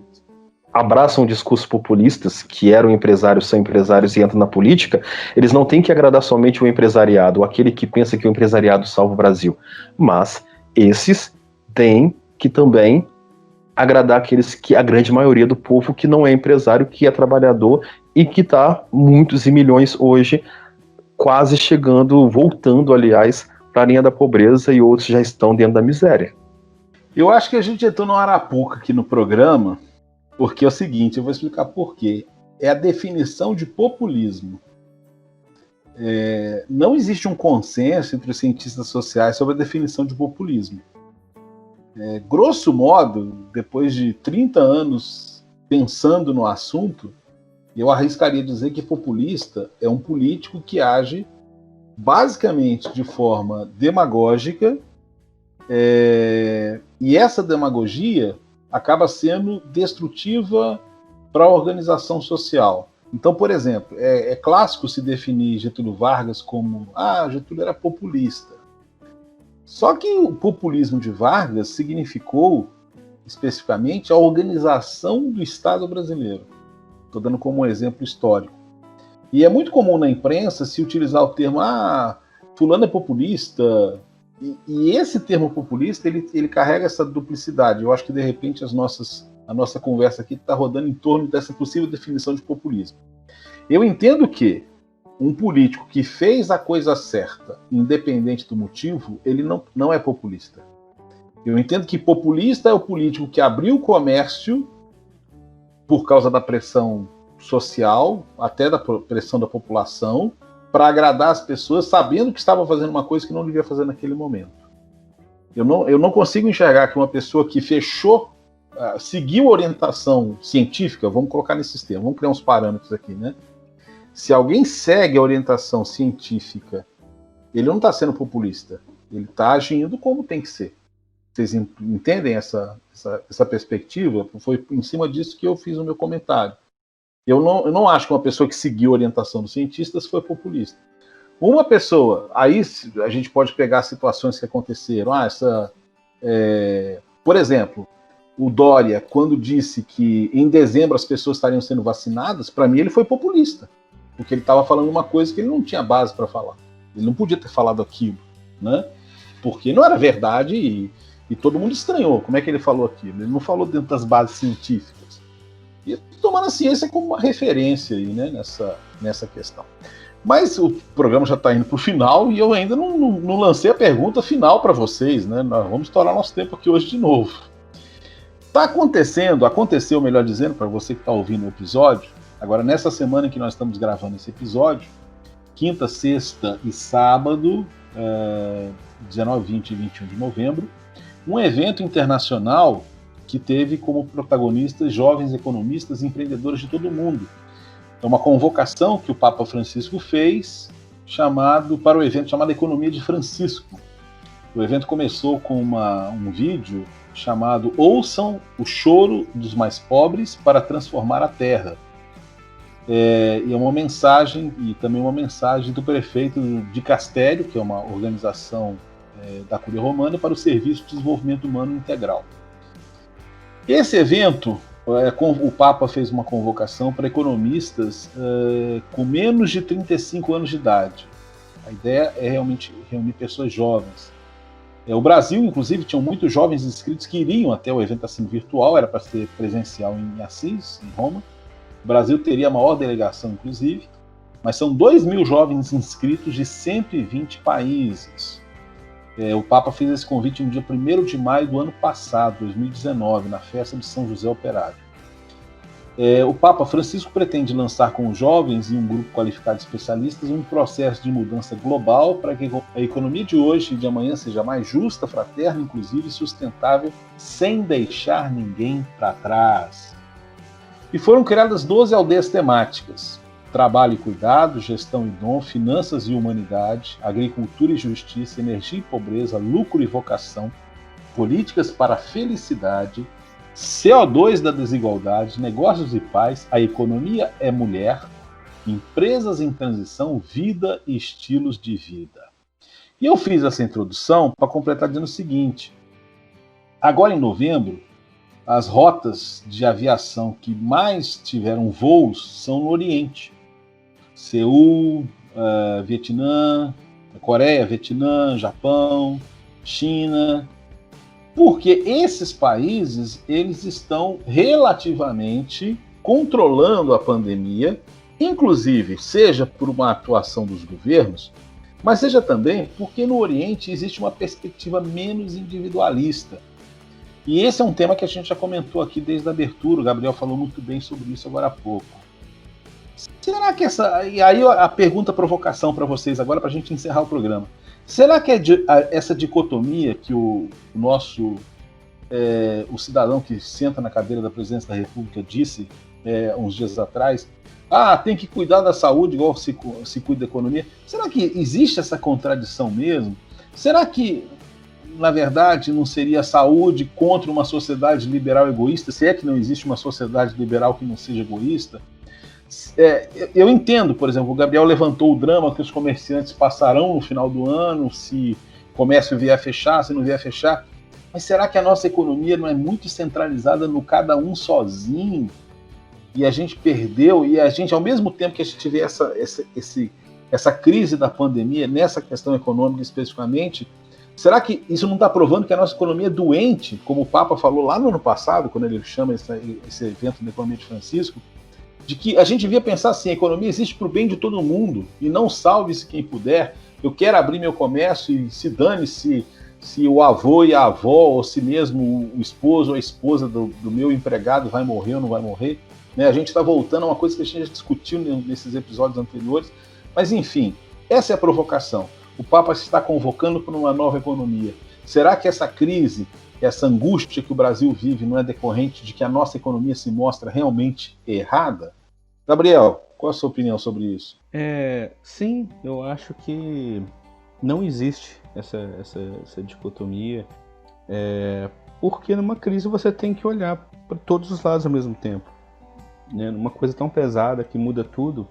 abraçam discursos populistas, que eram empresários, são empresários e entram na política, eles não têm que agradar somente o empresariado, ou aquele que pensa que o empresariado salva o Brasil. Mas esses têm que também agradar aqueles que a grande maioria do povo que não é empresário, que é trabalhador e que está muitos e milhões hoje quase chegando, voltando, aliás, para a linha da pobreza e outros já estão dentro da miséria. Eu acho que a gente entrou no Arapuca aqui no programa, porque é o seguinte, eu vou explicar por quê. É a definição de populismo. Não existe um consenso entre os cientistas sociais sobre a definição de populismo. Grosso modo, depois de 30 anos pensando no assunto, eu arriscaria dizer que populista é um político que age basicamente de forma demagógica, e essa demagogia acaba sendo destrutiva para a organização social. Então, por exemplo, é clássico se definir Getúlio Vargas como Getúlio era populista. Só que o populismo de Vargas significou, especificamente, a organização do Estado brasileiro. Estou dando como um exemplo histórico. E é muito comum na imprensa se utilizar o termo fulano é populista, E esse termo populista, ele carrega essa duplicidade. Eu acho que, de repente, a nossa conversa aqui está rodando em torno dessa possível definição de populismo. Eu entendo que um político que fez a coisa certa, independente do motivo, ele não é populista. Eu entendo que populista é o político que abriu o comércio por causa da pressão social, até da pressão da população, para agradar as pessoas, sabendo que estava fazendo uma coisa que não devia fazer naquele momento. Eu não consigo enxergar que uma pessoa que fechou, seguiu a orientação científica, vamos colocar nesses termos, vamos criar uns parâmetros aqui, né? Se alguém segue a orientação científica, ele não está sendo populista, ele está agindo como tem que ser. Vocês entendem essa perspectiva? Foi em cima disso que eu fiz o meu comentário. Eu não acho que uma pessoa que seguiu a orientação dos cientistas foi populista. Uma pessoa, aí a gente pode pegar situações que aconteceram. Por exemplo, o Dória, quando disse que em dezembro as pessoas estariam sendo vacinadas, para mim ele foi populista, porque ele estava falando uma coisa que ele não tinha base para falar. Ele não podia ter falado aquilo, né? Porque não era verdade e todo mundo estranhou. Como é que ele falou aquilo? Ele não falou dentro das bases científicas. E tomando a ciência como uma referência aí, né, nessa questão. Mas o programa já está indo para o final e eu ainda não lancei a pergunta final para vocês, né? Nós vamos estourar nosso tempo aqui hoje de novo. Aconteceu, melhor dizendo, para você que está ouvindo o episódio, agora nessa semana em que nós estamos gravando esse episódio, quinta, sexta e sábado, 19, 20 e 21 de novembro, um evento internacional que teve como protagonistas jovens economistas e empreendedores de todo o mundo. É uma convocação que o Papa Francisco fez para o evento chamado Economia de Francisco. O evento começou com um vídeo chamado Ouçam o Choro dos Mais Pobres para Transformar a Terra. E é uma mensagem, e também uma mensagem do prefeito de Castério, que é uma organização da Cúria Romana, para o Serviço de Desenvolvimento Humano Integral. Esse evento, o Papa fez uma convocação para economistas com menos de 35 anos de idade. A ideia é realmente reunir pessoas jovens. O Brasil, inclusive, tinha muitos jovens inscritos que iriam até o evento assim virtual, era para ser presencial em Assis, em Roma. O Brasil teria a maior delegação, inclusive, mas são 2.000 jovens inscritos de 120 países. O Papa fez esse convite no dia 1º de maio do ano passado, 2019, na festa de São José Operário. O Papa Francisco pretende lançar com os jovens e um grupo qualificado de especialistas um processo de mudança global para que a economia de hoje e de amanhã seja mais justa, fraterna, inclusiva e sustentável, sem deixar ninguém para trás. E foram criadas 12 aldeias temáticas: trabalho e cuidado, gestão e dom, finanças e humanidade, agricultura e justiça, energia e pobreza, lucro e vocação, políticas para a felicidade, CO2 da desigualdade, negócios e paz, a economia é mulher, empresas em transição, vida e estilos de vida. E eu fiz essa introdução para completar dizendo o seguinte: agora em novembro, as rotas de aviação que mais tiveram voos são no Oriente. Seul, Vietnã, Coreia, Vietnã, Japão, China, porque esses países eles estão relativamente controlando a pandemia, inclusive seja por uma atuação dos governos, mas seja também porque no Oriente existe uma perspectiva menos individualista. E esse é um tema que a gente já comentou aqui desde a abertura, o Gabriel falou muito bem sobre isso agora há pouco. Será que e aí a pergunta provocação para vocês agora, para a gente encerrar o programa. Será que essa dicotomia que o cidadão que senta na cadeira da presidência da República disse uns dias atrás, tem que cuidar da saúde igual se cuida da economia, será que existe essa contradição mesmo? Será que, na verdade, não seria a saúde contra uma sociedade liberal egoísta, se é que não existe uma sociedade liberal que não seja egoísta? Eu entendo, por exemplo, o Gabriel levantou o drama que os comerciantes passarão no final do ano, se o comércio vier a fechar, se não vier a fechar, mas será que a nossa economia não é muito centralizada no cada um sozinho? E a gente perdeu, e a gente, ao mesmo tempo que a gente vê essa crise da pandemia, nessa questão econômica especificamente, Será que isso não está provando que a nossa economia é doente, como o Papa falou lá no ano passado, quando ele chama esse evento da economia de Francisco, de que a gente devia pensar assim, a economia existe para o bem de todo mundo, e não salve-se quem puder. Eu quero abrir meu comércio e se dane se o avô e a avó, ou se mesmo o esposo ou a esposa do meu empregado vai morrer ou não vai morrer. Né? A gente está voltando a uma coisa que a gente já discutiu nesses episódios anteriores, mas enfim, essa é a provocação. O Papa se está convocando para uma nova economia. Será que essa crise, essa angústia que o Brasil vive não é decorrente de que a nossa economia se mostra realmente errada? Gabriel, qual a sua opinião sobre isso? Sim, eu acho que não existe essa dicotomia, porque numa crise você tem que olhar para todos os lados ao mesmo tempo. Né? Numa coisa tão pesada que muda tudo,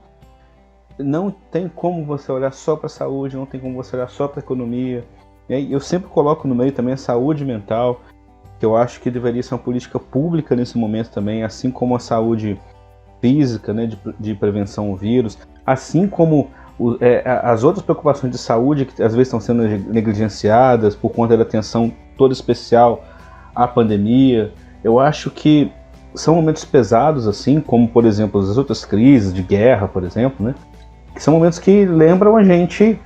não tem como você olhar só para a saúde, não tem como você olhar só para a economia. Eu sempre coloco no meio também a saúde mental, que eu acho que deveria ser uma política pública nesse momento também, assim como a saúde física, né, de prevenção ao vírus, assim como as outras preocupações de saúde que às vezes estão sendo negligenciadas por conta da atenção toda especial à pandemia. Eu acho que são momentos pesados, assim como, por exemplo, as outras crises de guerra, por exemplo, né? Que são momentos que lembram a gente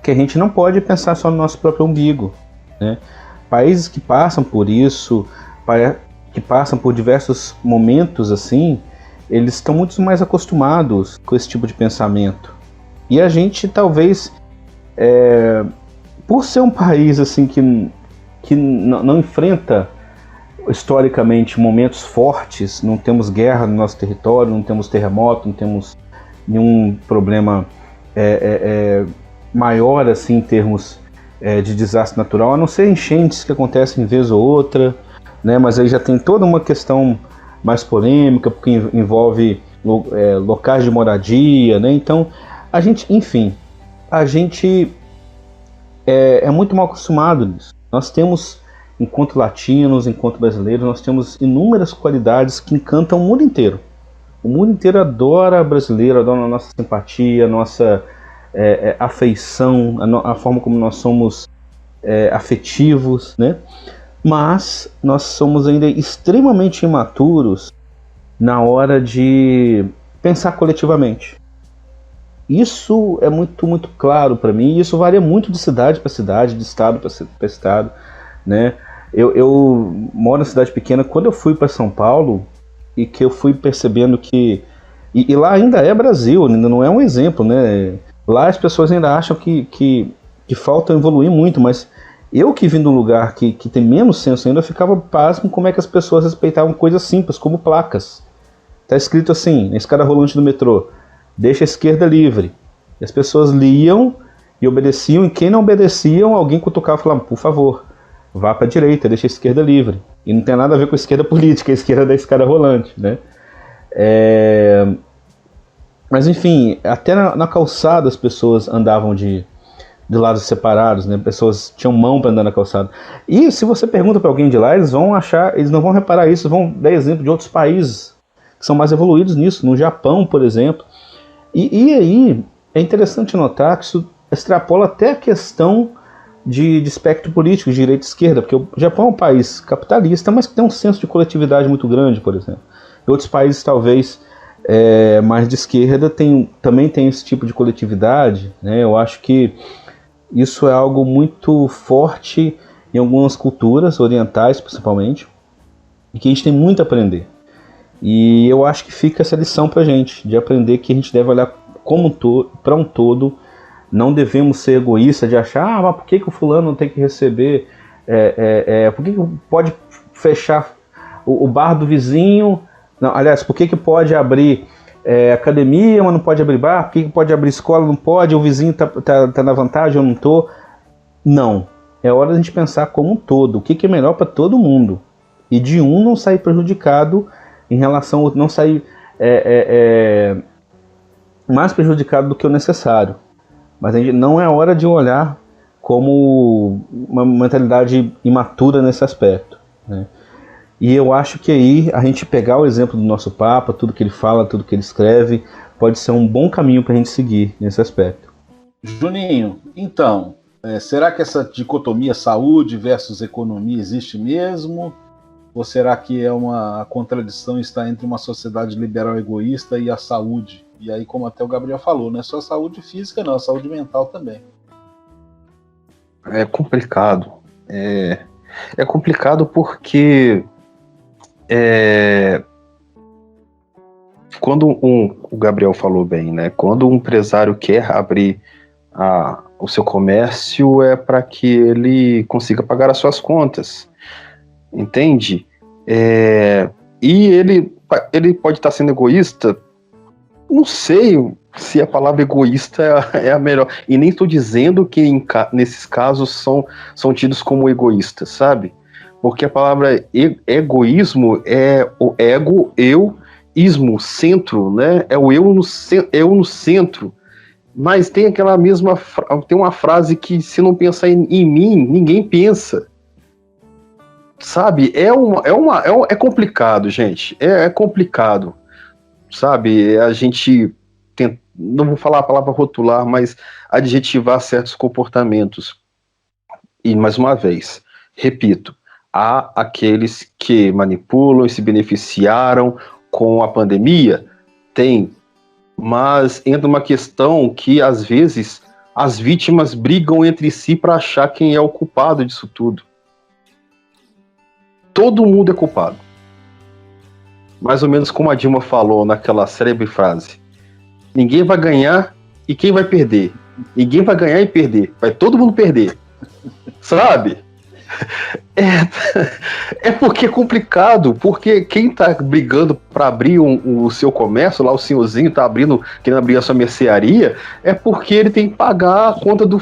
que a gente não pode pensar só no nosso próprio umbigo, né? Países que passam por isso, que passam por diversos momentos assim, eles estão muito mais acostumados com esse tipo de pensamento. E a gente talvez, por ser um país assim que não enfrenta historicamente momentos fortes, não temos guerra no nosso território, não temos terremoto, não temos nenhum problema maior assim em termos de desastre natural, a não ser enchentes que acontecem vez ou outra, né? Mas aí já tem toda uma questão mais polêmica, porque envolve locais de moradia, né? Então, a gente é muito mal acostumado nisso. Nós temos, enquanto latinos, enquanto brasileiros, nós temos inúmeras qualidades que encantam o mundo inteiro. O mundo inteiro adora brasileiro, adora a nossa simpatia, a nossa afeição, a forma como nós somos afetivos, né? Mas nós somos ainda extremamente imaturos na hora de pensar coletivamente. Isso é muito, muito claro para mim, e isso varia muito de cidade para cidade, de estado para estado, né? Eu moro em cidade pequena. Quando eu fui para São Paulo, e que eu fui percebendo que... E lá ainda é Brasil, ainda não é um exemplo, né? Lá as pessoas ainda acham que falta evoluir muito, mas eu que vim de um lugar que tem menos senso ainda, eu ficava pasmo como é que as pessoas respeitavam coisas simples, como placas. Está escrito assim, na escada rolante do metrô: deixa a esquerda livre. E as pessoas liam e obedeciam, e quem não obedeciam, alguém cutucava e falava: por favor, vá para a direita, deixa a esquerda livre. E não tem nada a ver com a esquerda política, a esquerda da escada rolante, né? Mas enfim, até na calçada as pessoas andavam de lados separados, né? Pessoas tinham mão para andar na calçada. E se você pergunta para alguém de lá, eles não vão reparar isso, vão dar exemplo de outros países que são mais evoluídos nisso, no Japão, por exemplo. E aí é interessante notar que isso extrapola até a questão de espectro político, de direita e esquerda, porque o Japão é um país capitalista, mas que tem um senso de coletividade muito grande, por exemplo. E outros países, talvez, mais de esquerda, também tem esse tipo de coletividade, né? Eu acho que isso é algo muito forte em algumas culturas orientais, principalmente, e que a gente tem muito a aprender. E eu acho que fica essa lição pra gente, de aprender que a gente deve olhar para um todo. Não devemos ser egoístas de achar, mas por que o fulano não tem que receber, por que pode fechar o bar do vizinho? Não, aliás, por que pode abrir academia, mas não pode abrir bar? Por que pode abrir escola, não pode? O vizinho tá na vantagem, eu não tô? Não. É hora de a gente pensar como um todo. O que é melhor para todo mundo? E de um não sair prejudicado em relação ao outro, não sair mais prejudicado do que o necessário. Mas a gente não é hora de olhar como uma mentalidade imatura nesse aspecto, né? E eu acho que aí a gente pegar o exemplo do nosso Papa, tudo que ele fala, tudo que ele escreve, pode ser um bom caminho para a gente seguir nesse aspecto. Juninho, então, Será que essa dicotomia saúde versus economia existe mesmo? Ou será que a contradição está entre uma sociedade liberal egoísta e a saúde? E aí, como até o Gabriel falou, não é só a saúde física, não, a saúde mental também. É complicado. É complicado porque quando o Gabriel falou bem, né? Quando um empresário quer abrir o seu comércio é para que ele consiga pagar as suas contas, entende? E ele pode estar sendo egoísta. Não sei se a palavra egoísta é a melhor. E nem estou dizendo que nesses casos são tidos como egoístas, sabe? Porque a palavra egoísmo é o ego, eu, ismo, centro, né? É o eu no centro. Mas tem aquela mesma. Tem uma frase que se não pensar em mim, ninguém pensa. Sabe? É complicado, gente. É complicado. Sabe? A gente não vou falar a palavra rotular, mas adjetivar certos comportamentos. E, mais uma vez, repito, há aqueles que manipulam e se beneficiaram com a pandemia? Tem. Mas entra uma questão que, às vezes, as vítimas brigam entre si para achar quem é o culpado disso tudo. Todo mundo é culpado. Mais ou menos como a Dilma falou naquela célebre frase: ninguém vai ganhar e quem vai perder? Ninguém vai ganhar e perder, vai todo mundo perder. Sabe? É porque é complicado, porque quem tá brigando para abrir o seu comércio, lá o senhorzinho tá querendo abrir a sua mercearia, é porque ele tem que pagar a conta do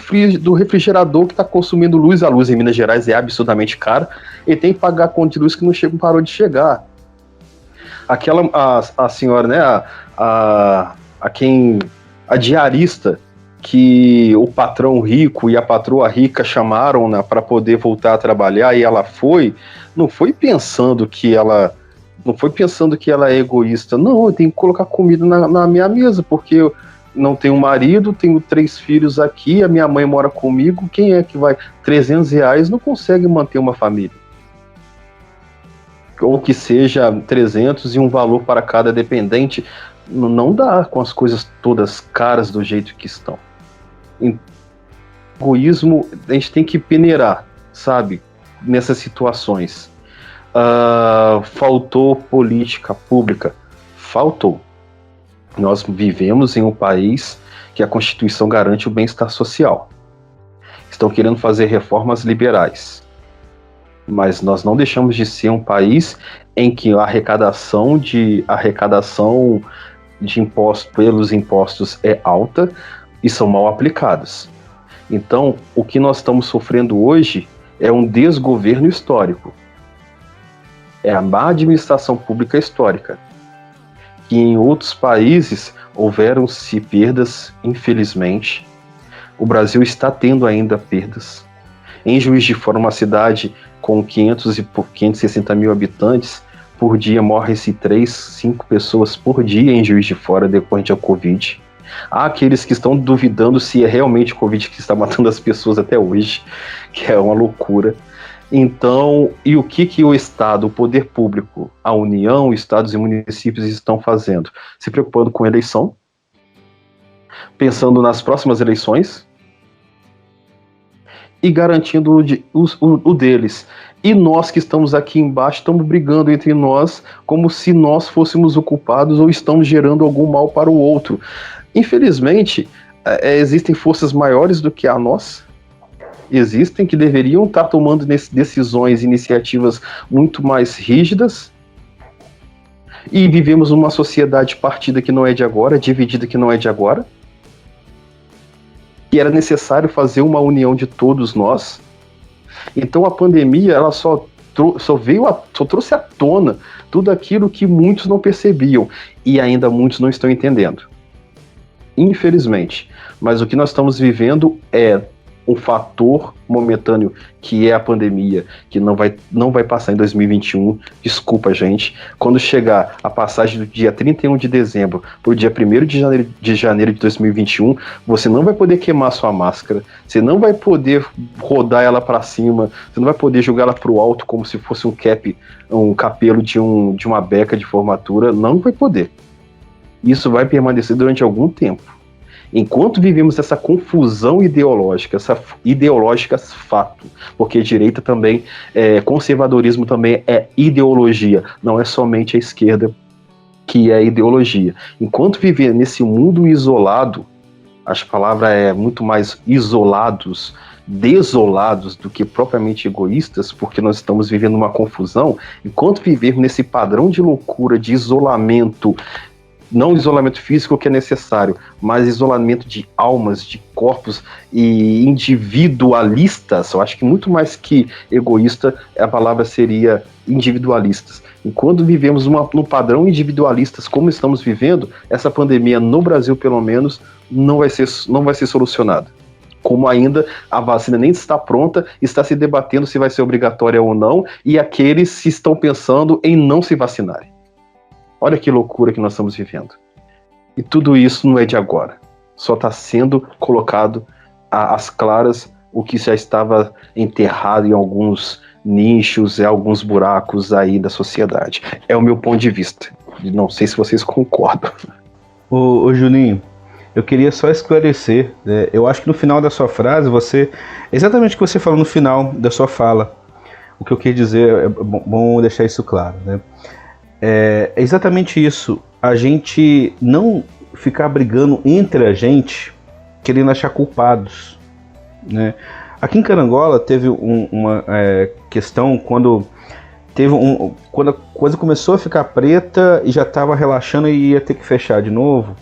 refrigerador que tá consumindo luz. A luz em Minas Gerais é absurdamente cara, ele tem que pagar a conta de luz que não parou de chegar. A senhora, né, a diarista que o patrão rico e a patroa rica chamaram para poder voltar a trabalhar, e ela não foi pensando que ela é egoísta. Não, eu tenho que colocar comida na minha mesa, porque eu não tenho marido, tenho 3 filhos aqui, a minha mãe mora comigo, quem é que vai? R$300 não consegue manter uma família. Ou que seja 300 e um valor para cada dependente, não dá com as coisas todas caras do jeito que estão. Egoísmo, a gente tem que peneirar, sabe, nessas situações. Faltou política pública? Faltou. Nós vivemos em um país que a Constituição garante o bem-estar social. Estão querendo fazer reformas liberais, mas nós não deixamos de ser um país em que a arrecadação de impostos pelos impostos é alta e são mal aplicados. Então, o que nós estamos sofrendo hoje é um desgoverno histórico. É a má administração pública histórica. Que em outros países houveram-se perdas, infelizmente. O Brasil está tendo ainda perdas. Em Juiz de Fora, uma cidade com 560 mil habitantes, por dia morrem-se 3, 5 pessoas por dia em Juiz de Fora decorrente ao Covid. Há aqueles que estão duvidando se é realmente o Covid que está matando as pessoas até hoje, que é uma loucura. Então, e o que o Estado, o poder público, a União, estados e municípios estão fazendo? Se preocupando com a eleição, pensando nas próximas eleições e garantindo o deles. E nós que estamos aqui embaixo estamos brigando entre nós como se nós fôssemos o culpados ou estamos gerando algum mal para o outro. Infelizmente, existem forças maiores do que a nossa, existem que deveriam estar tomando decisões, iniciativas muito mais rígidas, e vivemos uma sociedade partida que não é de agora, dividida que não é de agora, que era necessário fazer uma união de todos nós. Então a pandemia ela só trouxe à tona tudo aquilo que muitos não percebiam e ainda muitos não estão entendendo. Infelizmente. Mas o que nós estamos vivendo é um fator momentâneo que é a pandemia, que não vai passar em 2021, desculpa, gente. Quando chegar a passagem do dia 31 de dezembro para o dia 1º de janeiro de 2021, você não vai poder queimar sua máscara, você não vai poder rodar ela para cima, você não vai poder jogar ela para o alto como se fosse um capelo de uma beca de formatura, não vai poder. Isso vai permanecer durante algum tempo. Enquanto vivemos essa confusão ideológica, fato, porque direita também, conservadorismo também é ideologia, não é somente a esquerda que é ideologia. Enquanto viver nesse mundo isolado, acho que a palavra é muito mais isolados, desolados do que propriamente egoístas, porque nós estamos vivendo uma confusão, enquanto vivermos nesse padrão de loucura, de isolamento, não isolamento físico que é necessário, mas isolamento de almas, de corpos e individualistas. Eu acho que muito mais que egoísta, a palavra seria individualistas. Enquanto vivemos no padrão individualistas como estamos vivendo, essa pandemia no Brasil, pelo menos, não vai ser solucionada. Como ainda a vacina nem está pronta, está se debatendo se vai ser obrigatória ou não, e aqueles estão pensando em não se vacinarem. Olha que loucura que nós estamos vivendo. E tudo isso não é de agora. Só está sendo colocado às claras o que já estava enterrado em alguns nichos, em alguns buracos aí da sociedade. É o meu ponto de vista. Não sei se vocês concordam. Ô Juninho, eu queria só esclarecer. Eu acho que no final da sua frase, exatamente o que você falou no final da sua fala. O que eu quis dizer, é bom deixar isso claro, né? É exatamente isso, a gente não ficar brigando entre a gente, querendo achar culpados, né? Aqui em Carangola teve uma questão quando a coisa começou a ficar preta e já estava relaxando e ia ter que fechar de novo,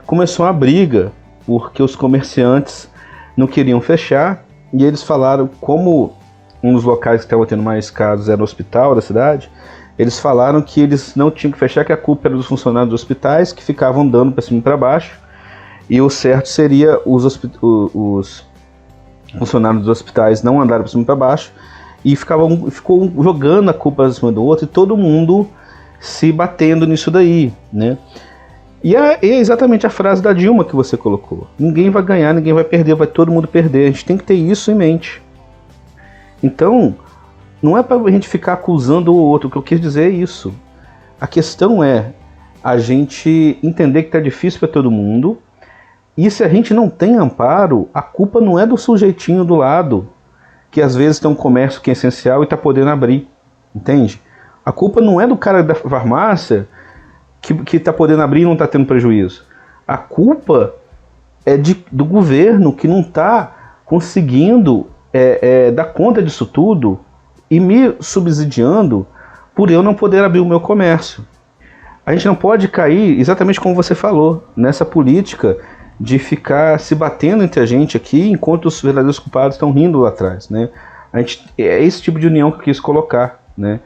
começou a briga, porque os comerciantes não queriam fechar, e eles falaram, como um dos locais que estavam tendo mais casos era o hospital da cidade, eles falaram que eles não tinham que fechar, que a culpa era dos funcionários dos hospitais, que ficavam andando para cima e para baixo, e o certo seria os funcionários dos hospitais não andarem para cima e para baixo, e ficou jogando a culpa em cima do outro, e todo mundo se batendo nisso daí, né? E é exatamente a frase da Dilma que você colocou. Ninguém vai ganhar, ninguém vai perder, vai todo mundo perder. A gente tem que ter isso em mente. Então, não é para a gente ficar acusando o outro, o que eu quis dizer é isso. A questão é a gente entender que está difícil para todo mundo, e se a gente não tem amparo, a culpa não é do sujeitinho do lado, que às vezes tem um comércio que é essencial e está podendo abrir, entende? A culpa não é do cara da farmácia que está podendo abrir e não está tendo prejuízo. A culpa é do governo que não está conseguindo dar conta disso tudo, e me subsidiando por eu não poder abrir o meu comércio. A gente não pode cair, exatamente como você falou, nessa política de ficar se batendo entre a gente aqui, enquanto os verdadeiros culpados estão rindo lá atrás, né? É esse tipo de união que eu quis colocar, né?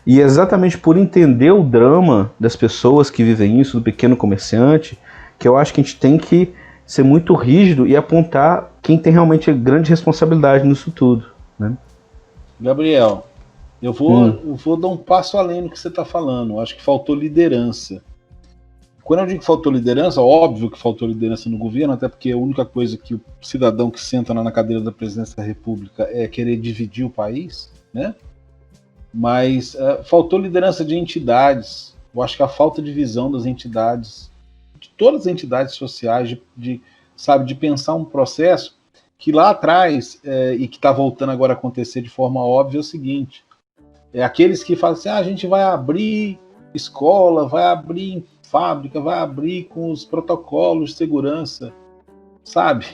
E é exatamente por entender o drama das pessoas que vivem isso, do pequeno comerciante, que eu acho que a gente tem que ser muito rígido e apontar quem tem realmente grande responsabilidade nisso tudo, né? Gabriel, eu vou dar um passo além do que você está falando. Eu acho que faltou liderança. Quando eu digo que faltou liderança, óbvio que faltou liderança no governo, até porque a única coisa que o cidadão que senta lá na cadeira da presidência da República é querer dividir o país, né? Mas faltou liderança de entidades. Eu acho que a falta de visão das entidades, de todas as entidades sociais, de pensar um processo que lá atrás, e que está voltando agora a acontecer de forma óbvia, é o seguinte: aqueles que falam assim, a gente vai abrir escola, vai abrir fábrica, vai abrir com os protocolos de segurança, sabe?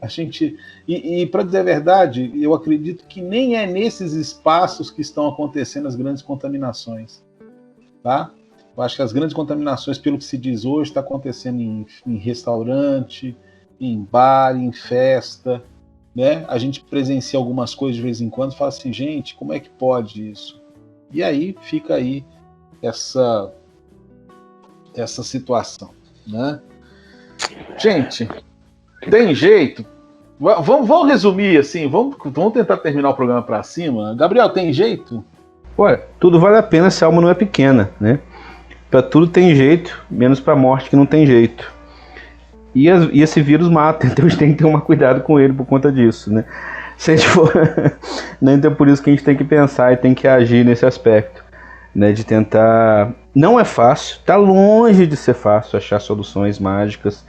A gente, e para dizer a verdade, eu acredito que nem é nesses espaços que estão acontecendo as grandes contaminações, tá? Eu acho que as grandes contaminações, pelo que se diz hoje, está acontecendo em restaurante, em bar, em festa, né? A gente presencia algumas coisas de vez em quando e fala assim, gente, como é que pode isso? E aí fica aí essa situação, né? Gente, tem jeito? Vamos resumir assim, vamos tentar terminar o programa para cima. Gabriel, tem jeito? Olha, tudo vale a pena se a alma não é pequena, né? Pra tudo tem jeito, menos pra morte que não tem jeito. E esse vírus mata, então a gente tem que tomar cuidado com ele por conta disso, né? Se a gente for... Então é por isso que a gente tem que pensar e tem que agir nesse aspecto, né? De tentar... Não é fácil, tá longe de ser fácil achar soluções mágicas,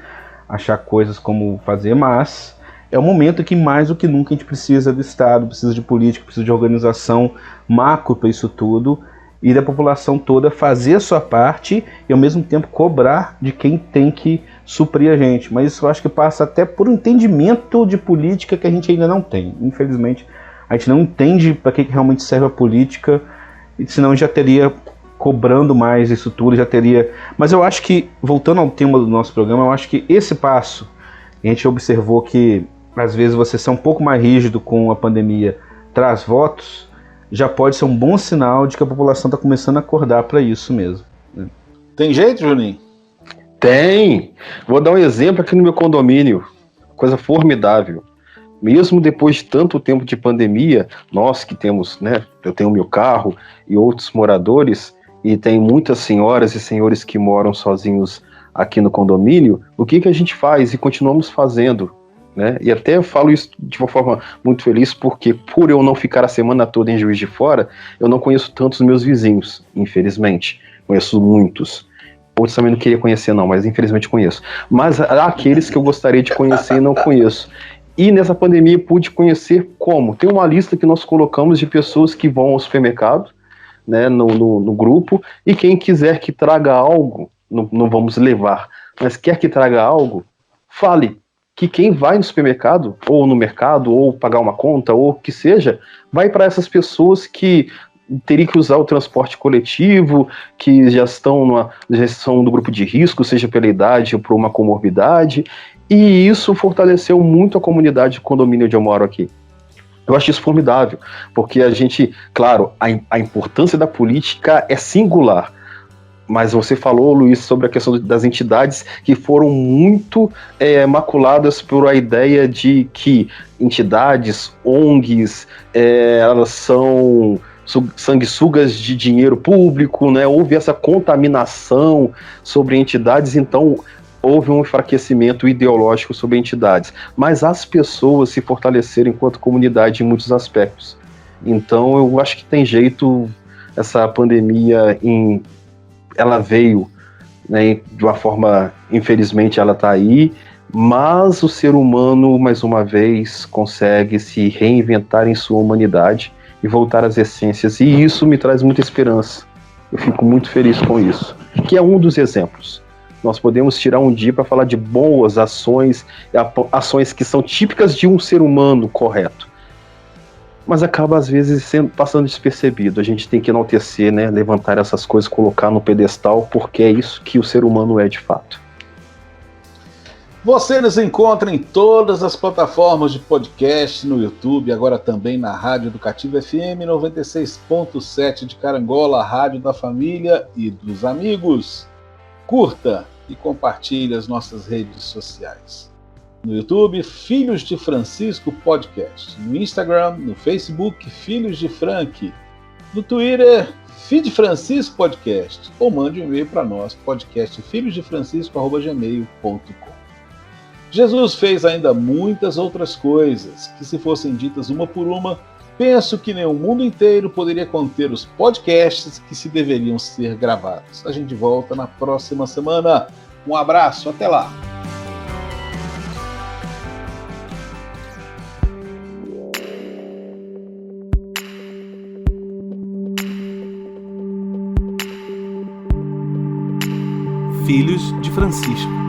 achar coisas como fazer, mas é um momento que mais do que nunca a gente precisa do Estado, precisa de política, precisa de organização macro para isso tudo, e da população toda fazer a sua parte e ao mesmo tempo cobrar de quem tem que suprir a gente. Mas isso eu acho que passa até por um entendimento de política que a gente ainda não tem. Infelizmente, a gente não entende para que realmente serve a política, senão já teria cobrando mais isso tudo, já teria... Mas eu acho que, voltando ao tema do nosso programa, eu acho que esse passo, a gente observou que às vezes você ser um pouco mais rígido com a pandemia traz votos, já pode ser um bom sinal de que a população está começando a acordar para isso mesmo. Né? Tem jeito, Juninho? Tem! Vou dar um exemplo aqui no meu condomínio. Coisa formidável. Mesmo depois de tanto tempo de pandemia, nós que temos, né? Eu tenho meu carro e outros moradores, e tem muitas senhoras e senhores que moram sozinhos aqui no condomínio, o que a gente faz e continuamos fazendo? Né? E até eu falo isso de uma forma muito feliz, porque por eu não ficar a semana toda em Juiz de Fora, eu não conheço tantos meus vizinhos, infelizmente. Conheço muitos. Outros também não queria conhecer não, mas infelizmente conheço. Mas há aqueles que eu gostaria de conhecer e não conheço. E nessa pandemia pude conhecer como? Tem uma lista que nós colocamos de pessoas que vão ao supermercado, né, no grupo, e quem quiser que traga algo, não vamos levar, mas quer que traga algo, fale. Que quem vai no supermercado, ou no mercado, ou pagar uma conta, ou o que seja, vai para essas pessoas que teriam que usar o transporte coletivo, que já são do grupo de risco, seja pela idade ou por uma comorbidade, e isso fortaleceu muito a comunidade de condomínio onde eu moro aqui. Eu acho isso formidável, porque a gente, claro, a importância da política é singular, mas você falou, Luiz, sobre a questão das entidades que foram muito maculadas por a ideia de que entidades, ONGs, elas são sanguessugas de dinheiro público, né? Houve essa contaminação sobre entidades, então houve um enfraquecimento ideológico sobre entidades. Mas as pessoas se fortaleceram enquanto comunidade em muitos aspectos. Então eu acho que tem jeito, essa pandemia ela veio, né, de uma forma, infelizmente ela está aí, mas o ser humano, mais uma vez, consegue se reinventar em sua humanidade e voltar às essências, e isso me traz muita esperança. Eu fico muito feliz com isso, que é um dos exemplos. Nós podemos tirar um dia para falar de boas ações, ações que são típicas de um ser humano correto, mas acaba às vezes passando despercebido. A gente tem que enaltecer, né, levantar essas coisas, colocar no pedestal, porque é isso que o ser humano é de fato. Você nos encontra em todas as plataformas de podcast, no YouTube, agora também na Rádio Educativa FM 96.7 de Carangola, a rádio da família e dos amigos. Curta e compartilhe as nossas redes sociais. No YouTube, Filhos de Francisco Podcast. No Instagram, no Facebook, Filhos de Frank. No Twitter, Feed Francisco Podcast. Ou mande um e-mail para nós, podcastfilhosdefrancisco@gmail.com. Jesus fez ainda muitas outras coisas, que se fossem ditas uma por uma, penso que nem o mundo inteiro poderia conter os podcasts que se deveriam ser gravados. A gente volta na próxima semana. Um abraço, até lá! Filhos de Francisco.